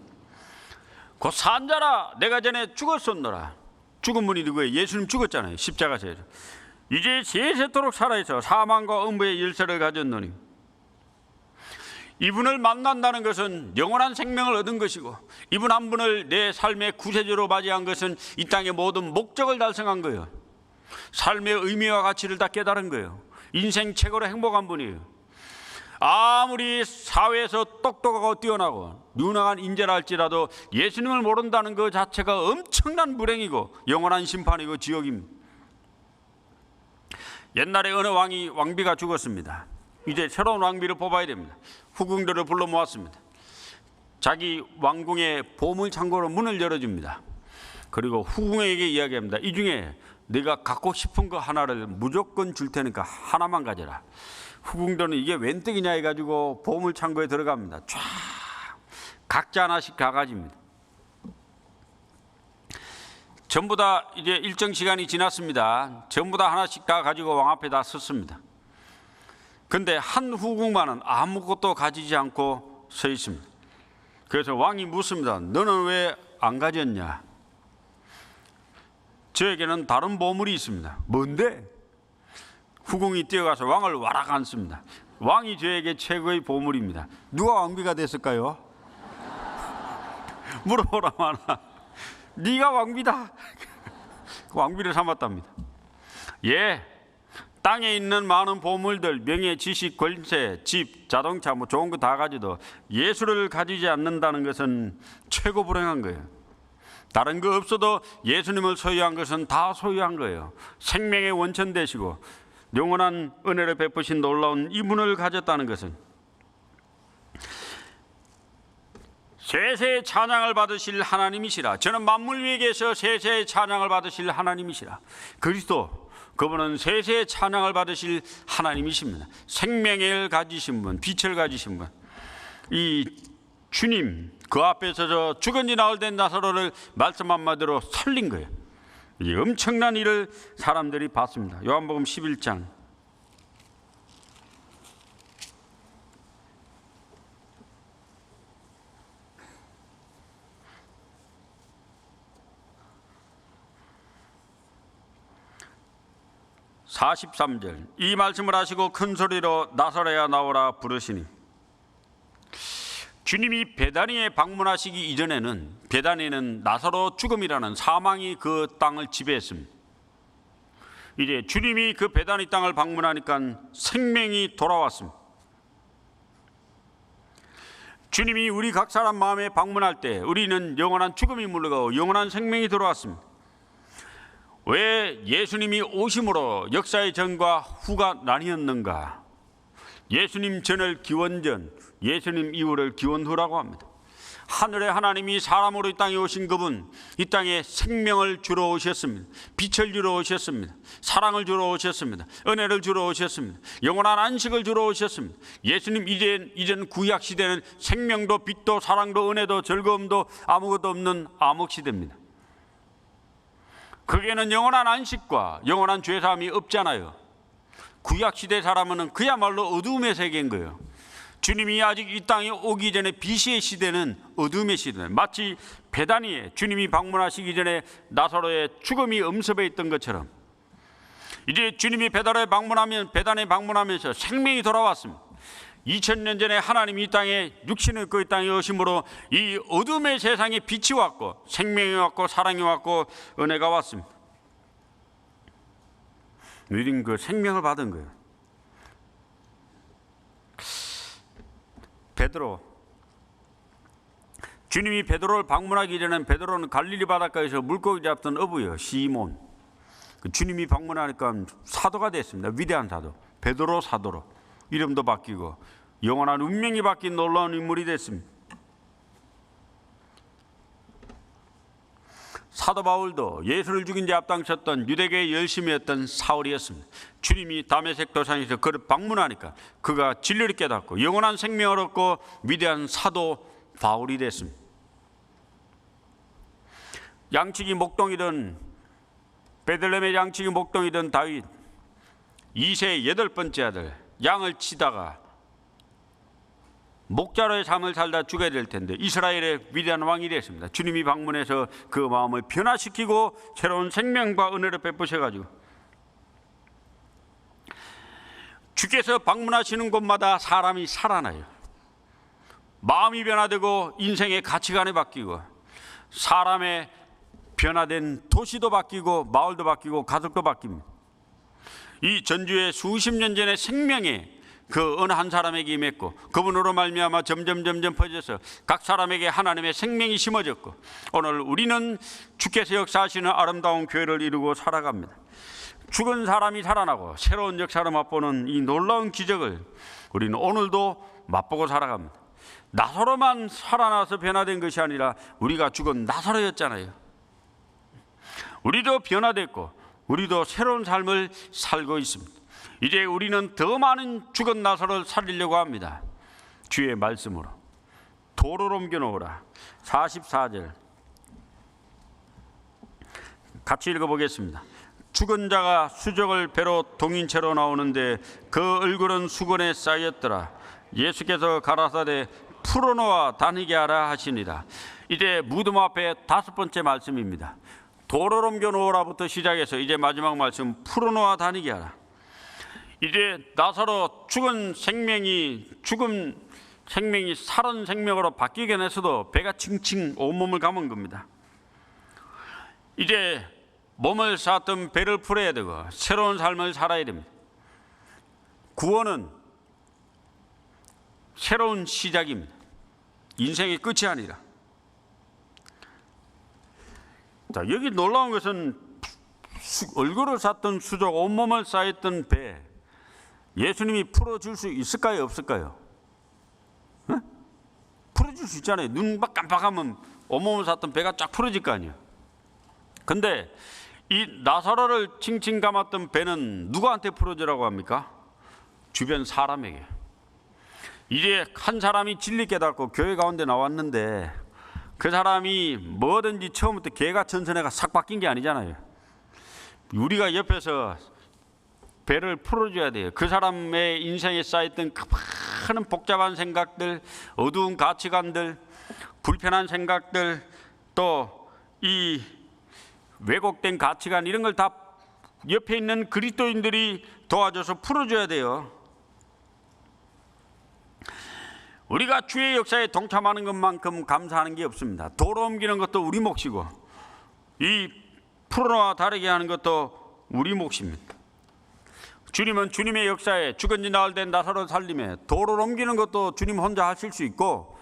곧 산자라, 내가 전에 죽었었노라. 죽은 분이 누구예요? 예수님 죽었잖아요. 십자가에서. 이제 세세토록 살아있어 사망과 음부의 열쇠를 가졌노니. 이분을 만난다는 것은 영원한 생명을 얻은 것이고, 이분 한 분을 내 삶의 구세주로 맞이한 것은 이 땅의 모든 목적을 달성한 거예요. 삶의 의미와 가치를 다 깨달은 거예요. 인생 최고로 행복한 분이에요. 아무리 사회에서 똑똑하고 뛰어나고 유능한 인재라 할지라도 예수님을 모른다는 그 자체가 엄청난 불행이고 영원한 심판이고 지옥입니다. 옛날에 어느 왕비가 죽었습니다. 이제 새로운 왕비를 뽑아야 됩니다. 후궁들을 불러 모았습니다. 자기 왕궁의 보물창고로 문을 열어줍니다. 그리고 후궁에게 이야기합니다. 이 중에 네가 갖고 싶은 거 하나를 무조건 줄 테니까 하나만 가져라. 후궁들은 이게 웬 떡이냐 해가지고 보물창고에 들어갑니다. 쫙 각자 하나씩 가가집니다. 전부 다 이제 일정 시간이 지났습니다. 전부 다 하나씩 다 가지고 왕 앞에 다 섰습니다. 근데 한 후궁만은 아무것도 가지지 않고 서 있습니다. 그래서 왕이 묻습니다. 너는 왜 안 가졌냐? 저에게는 다른 보물이 있습니다. 뭔데? 후궁이 뛰어가서 왕을 와락 안습니다. 왕이 저에게 최고의 보물입니다. 누가 왕비가 됐을까요? 물어보라마나. 네가 왕비다. 왕비를 삼았답니다. 예, 땅에 있는 많은 보물들, 명예, 지식, 권세, 집, 자동차, 뭐 좋은 거 다 가져도 예수를 가지지 않는다는 것은 최고 불행한 거예요. 다른 거 없어도 예수님을 소유한 것은 다 소유한 거예요. 생명의 원천 되시고 영원한 은혜를 베푸신 놀라운 이분을 가졌다는 것은 세세의 찬양을 받으실 하나님이시라. 저는 만물 위에 계셔 세세의 찬양을 받으실 하나님이시라. 그리스도, 그분은 세세의 찬양을 받으실 하나님이십니다. 생명을 가지신 분, 빛을 가지신 분. 이 주님 그 앞에서 저 죽은 지 나흘 된 나사로를 말씀 한마디로 살린 거예요. 이 엄청난 일을 사람들이 봤습니다. 요한복음 11장 43절. 이 말씀을 하시고 큰 소리로 나사로야 나오라 부르시니. 주님이 베다니에 방문하시기 이전에는 베다니는 나사로 죽음이라는 사망이 그 땅을 지배했습니다. 이제 주님이 그 베다니 땅을 방문하니까 생명이 돌아왔습니다. 주님이 우리 각 사람 마음에 방문할 때 우리는 영원한 죽음이 물러가고 영원한 생명이 돌아왔습니다. 왜 예수님이 오심으로 역사의 전과 후가 나뉘었는가? 예수님 전을 기원전, 예수님 이후를 기원후라고 합니다. 하늘의 하나님이 사람으로 이 땅에 오신 그분, 이 땅에 생명을 주러 오셨습니다. 빛을 주러 오셨습니다. 사랑을 주러 오셨습니다. 은혜를 주러 오셨습니다. 영원한 안식을 주러 오셨습니다. 예수님 이전 구약 시대는 생명도 빛도 사랑도 은혜도 즐거움도 아무것도 없는 암흑 시대입니다. 거기에는 영원한 안식과 영원한 죄사함이 없잖아요. 구약시대 사람은 그야말로 어두움의 세계인 거예요. 주님이 아직 이 땅에 오기 전에 BC의 시대는 어둠의 시대예요. 마치 베다니에 주님이 방문하시기 전에 나사로의 죽음이 엄습해 있던 것처럼 이제 주님이 베다니에 방문하면서 생명이 돌아왔습니다. 2000년 전에 하나님이 이 땅에 육신을 입고 이 땅에 오심으로 이 어둠의 세상에 빛이 왔고 생명이 왔고 사랑이 왔고 은혜가 왔습니다. 우리는 그 생명을 받은 거예요. 베드로, 주님이 베드로를 방문하기 전에는 베드로는 갈릴리 바닷가에서 물고기 잡던 어부예요. 시몬. 주님이 방문하니까 사도가 됐습니다. 위대한 사도, 베드로 사도로 이름도 바뀌고 영원한 운명이 바뀐 놀라운 인물이 됐습니다. 사도 바울도 예수를 죽인 데 앞장섰던 유대교의 열심이었던 사울이었습니다. 주님이 다메섹 도상에서 그를 방문하니까 그가 진리를 깨닫고 영원한 생명을 얻고 위대한 사도 바울이 됐습니다. 양치기 목동이던 베들레헴의 양치기 목동이던 다윗 2세의 8번째 아들, 양을 치다가 목자로의 삶을 살다 죽어야 될 텐데 이스라엘의 위대한 왕이 됐습니다. 주님이 방문해서 그 마음을 변화시키고 새로운 생명과 은혜를 베푸셔가지고 주께서 방문하시는 곳마다 사람이 살아나요. 마음이 변화되고 인생의 가치관이 바뀌고 사람의 변화된 도시도 바뀌고 마을도 바뀌고 가족도 바뀝니다. 이 전주에 수십 년 전에 생명의 그 어느 한 사람에게 임했고 그분으로 말미암아 점점 퍼져서 각 사람에게 하나님의 생명이 심어졌고 오늘 우리는 주께서 역사하시는 아름다운 교회를 이루고 살아갑니다. 죽은 사람이 살아나고 새로운 역사를 맛보는 이 놀라운 기적을 우리는 오늘도 맛보고 살아갑니다. 나사로만 살아나서 변화된 것이 아니라 우리가 죽은 나사로였잖아요. 우리도 변화됐고 우리도 새로운 삶을 살고 있습니다. 이제 우리는 더 많은 죽은 나사로를 살리려고 합니다. 주의 말씀으로 도를 옮겨 놓으라. 44절 같이 읽어보겠습니다. 죽은 자가 수족을 배로 동인채로 나오는데 그 얼굴은 수건에 쌓였더라. 예수께서 가라사대 풀어놓아 다니게 하라 하시니라. 이제 무덤 앞에 5번째 말씀입니다. 도를 옮겨 놓으라부터 시작해서 이제 마지막 말씀 풀어놓아 다니게 하라. 이제 나사로 죽은 생명이 살은 생명으로 바뀌게 해서도 배가 칭칭 온몸을 감은 겁니다. 이제 몸을 쌓았던 배를 풀어야 되고 새로운 삶을 살아야 됩니다. 구원은 새로운 시작입니다. 인생의 끝이 아니라. 자, 여기 놀라운 것은 얼굴을 쌓던 수족, 온몸을 쌓였던 배, 예수님이 풀어줄 수 있을까요? 없을까요? 네? 풀어줄 수 있잖아요. 눈 깜빡하면 온몸을 쌓던 배가 쫙 풀어질 거 아니에요. 근데 이 나사로를 칭칭 감았던 배는 누구한테 풀어주라고 합니까? 주변 사람에게. 이제 한 사람이 진리 깨닫고 교회 가운데 나왔는데 그 사람이 뭐든지 처음부터 개가 전선회가 싹 바뀐 게 아니잖아요. 우리가 옆에서 배를 풀어줘야 돼요. 그 사람의 인생에 쌓였던 많은 복잡한 생각들, 어두운 가치관들, 불편한 생각들, 또 이 왜곡된 가치관 이런 걸 다 옆에 있는 그리스도인들이 도와줘서 풀어줘야 돼요. 우리가 주의 역사에 동참하는 것만큼 감사하는 게 없습니다. 도로 옮기는 것도 우리 몫이고 이 풀어놓아 다르게 하는 것도 우리 몫입니다. 주님은 주님의 역사에 죽은 지 나흘 된 나사로 살림에 도를 옮기는 것도 주님 혼자 하실 수 있고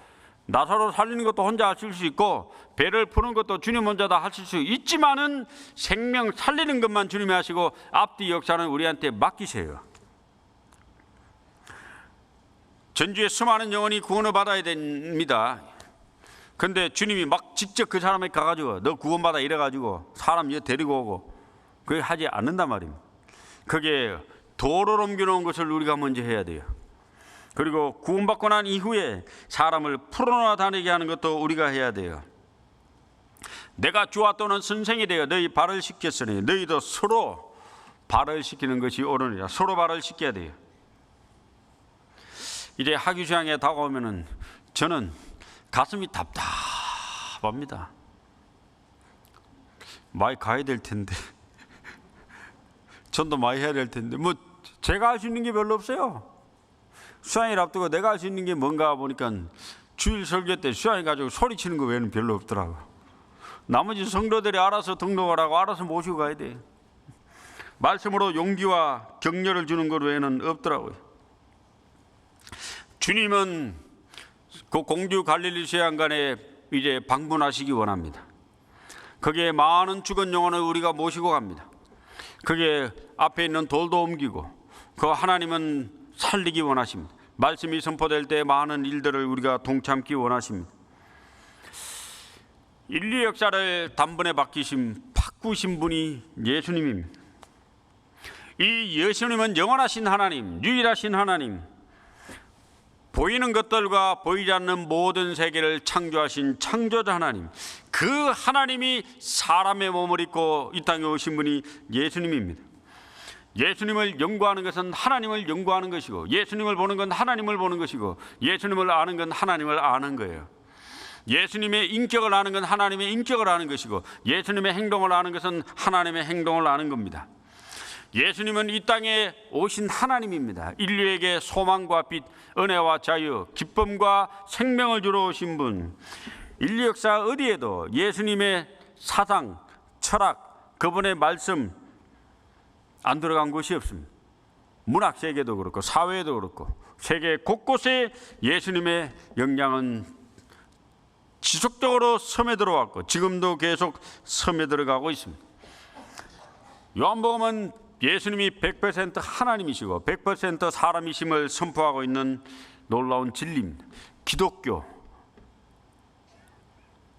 나사로 살리는 것도 혼자 하실 수 있고 배를 푸는 것도 주님 혼자 다 하실 수 있지만은 생명 살리는 것만 주님이 하시고 앞뒤 역사는 우리한테 맡기세요. 전주에 수많은 영혼이 구원을 받아야 됩니다. 근데 주님이 막 직접 그 사람에게 가가지고 너 구원받아 이래가지고 사람 데리고 오고 그게 하지 않는단 말입니다. 그게 도를 옮겨놓은 것을 우리가 먼저 해야 돼요. 그리고 구원받고 난 이후에 사람을 풀어놓아 다니게 하는 것도 우리가 해야 돼요. 내가 주와 또는 선생이 되어 너희 발을 씻겼으니 너희도 서로 발을 씻기는 것이 옳으니라. 서로 발을 씻겨야 돼요. 이제 하기 수양에 다가오면은 저는 가슴이 답답합니다. 많이 가야 될 텐데, 전도 많이 해야 될 텐데, 뭐 제가 할 수 있는 게 별로 없어요. 수양일 앞두고 내가 할 수 있는 게 뭔가 보니까 주일 설교 때 수양일 가지고 소리치는 거 외에는 별로 없더라고. 나머지 성도들이 알아서 등록을 하고 알아서 모시고 가야 돼. 말씀으로 용기와 격려를 주는 것 외에는 없더라고요. 주님은 그 공주 갈릴리 수양관에 이제 방문하시기 원합니다. 거기에 많은 죽은 영혼을 우리가 모시고 갑니다. 거기에 앞에 있는 돌도 옮기고, 그 하나님은 살리기 원하십니다. 말씀이 선포될 때 많은 일들을 우리가 동참기 원하십니다. 인류 역사를 단번에 바꾸신 분이 예수님입니다. 이 예수님은 영원하신 하나님, 유일하신 하나님, 보이는 것들과 보이지 않는 모든 세계를 창조하신 창조자 하나님, 그 하나님이 사람의 몸을 입고 이 땅에 오신 분이 예수님입니다. 예수님을 연구하는 것은 하나님을 연구하는 것이고, 예수님을 보는 건 하나님을 보는 것이고, 예수님을 아는 건 하나님을 아는 거예요. 예수님의 인격을 아는 건 하나님의 인격을 아는 것이고, 예수님의 행동을 아는 것은 하나님의 행동을 아는 겁니다. 예수님은 이 땅에 오신 하나님입니다. 인류에게 소망과 빛, 은혜와 자유, 기쁨과 생명을 주러 오신 분. 인류 역사 어디에도 예수님의 사상, 철학, 그분의 말씀 안 들어간 곳이 없습니다. 문학 세계도 그렇고 사회도 그렇고 세계 곳곳에 예수님의 영향은 지속적으로 섬에 들어왔고 지금도 계속 섬에 들어가고 있습니다. 요한복음은 예수님이 100% 하나님이시고 100% 사람이심을 선포하고 있는 놀라운 진리입니다. 기독교,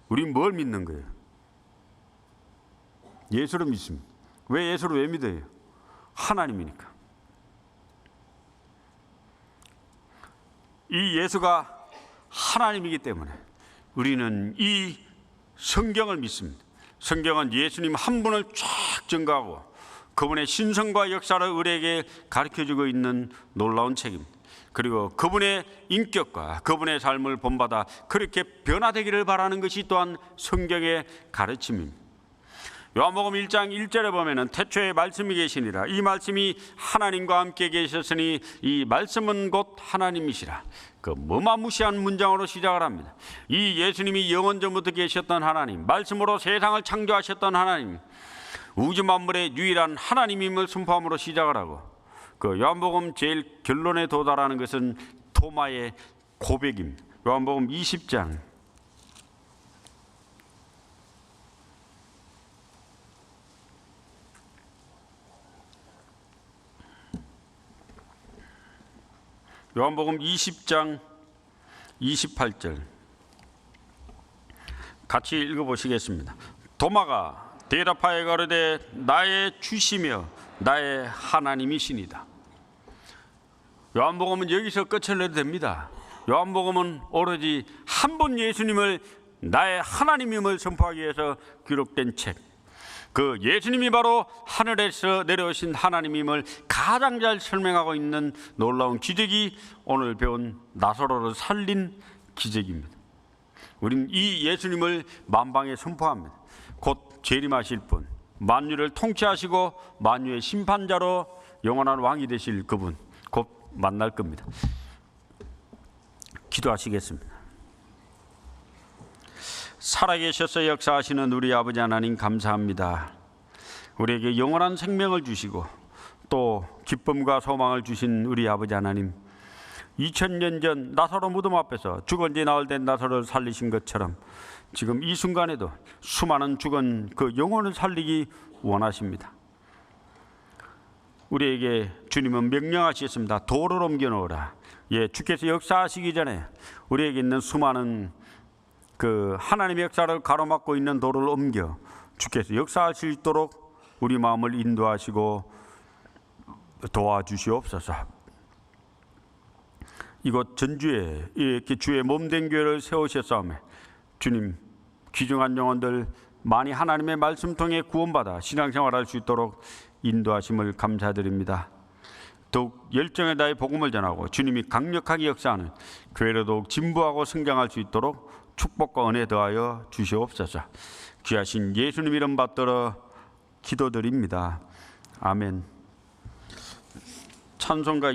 우린 뭘 믿는 거예요? 예수를 믿습니다. 왜 예수를 왜 믿어요? 하나님이니까. 이 예수가 하나님이기 때문에 우리는 이 성경을 믿습니다. 성경은 예수님 한 분을 쫙 증거하고 그분의 신성과 역사를 우리에게 가르쳐주고 있는 놀라운 책입니다. 그리고 그분의 인격과 그분의 삶을 본받아 그렇게 변화되기를 바라는 것이 또한 성경의 가르침입니다. 요한복음 1장 1절에 보면은 태초에 말씀이 계시니라. 이 말씀이 하나님과 함께 계셨으니 이 말씀은 곧 하나님이시라. 그 무마무시한 문장으로 시작을 합니다. 이 예수님이 영원전부터 계셨던 하나님, 말씀으로 세상을 창조하셨던 하나님, 우주 만물의 유일한 하나님임을 선포함으로 시작을 하고, 그 요한복음 제일 결론에 도달하는 것은 토마의 고백입니다. 요한복음 20장 요한복음 20장 28절 같이 읽어보시겠습니다. 도마가 대답하여 가로되 나의 주시며 나의 하나님이시니이다. 요한복음은 여기서 끝을 내도 됩니다. 요한복음은 오로지 한 분 예수님을 나의 하나님임을 선포하기 위해서 기록된 책, 그 예수님이 바로 하늘에서 내려오신 하나님임을 가장 잘 설명하고 있는 놀라운 기적이 오늘 배운 나사로를 살린 기적입니다. 우린 이 예수님을 만방에 선포합니다. 곧 재림하실 분, 만유를 통치하시고 만유의 심판자로 영원한 왕이 되실 그분 곧 만날 겁니다. 기도하시겠습니다. 살아계셔서 역사하시는 우리 아버지 하나님 감사합니다. 우리에게 영원한 생명을 주시고 또 기쁨과 소망을 주신 우리 아버지 하나님, 2000년 전 나사로 무덤 앞에서 죽은 지 나흘 된 나사로를 살리신 것처럼 지금 이 순간에도 수많은 죽은 그 영혼을 살리기 원하십니다. 우리에게 주님은 명령하셨습니다. 돌을 옮겨 놓으라. 예, 주께서 역사하시기 전에 우리에게 있는 수많은 그 하나님의 역사를 가로막고 있는 돌을 옮겨 주께서 역사할 수 있도록 우리 마음을 인도하시고 도와주시옵소서. 이곳 전주에 이렇게 주의 몸된 교회를 세우셨사오매 주님, 귀중한 영혼들 많이 하나님의 말씀 통해 구원받아 신앙생활할 수 있도록 인도하심을 감사드립니다. 더욱 열정에 다해 복음을 전하고 주님이 강력하게 역사하는 교회로 더욱 진보하고 성장할 수 있도록 축복과 은혜 더하여 주시옵소서. 귀하신 예수님 이름 받들어 기도드립니다. 아멘. 찬송가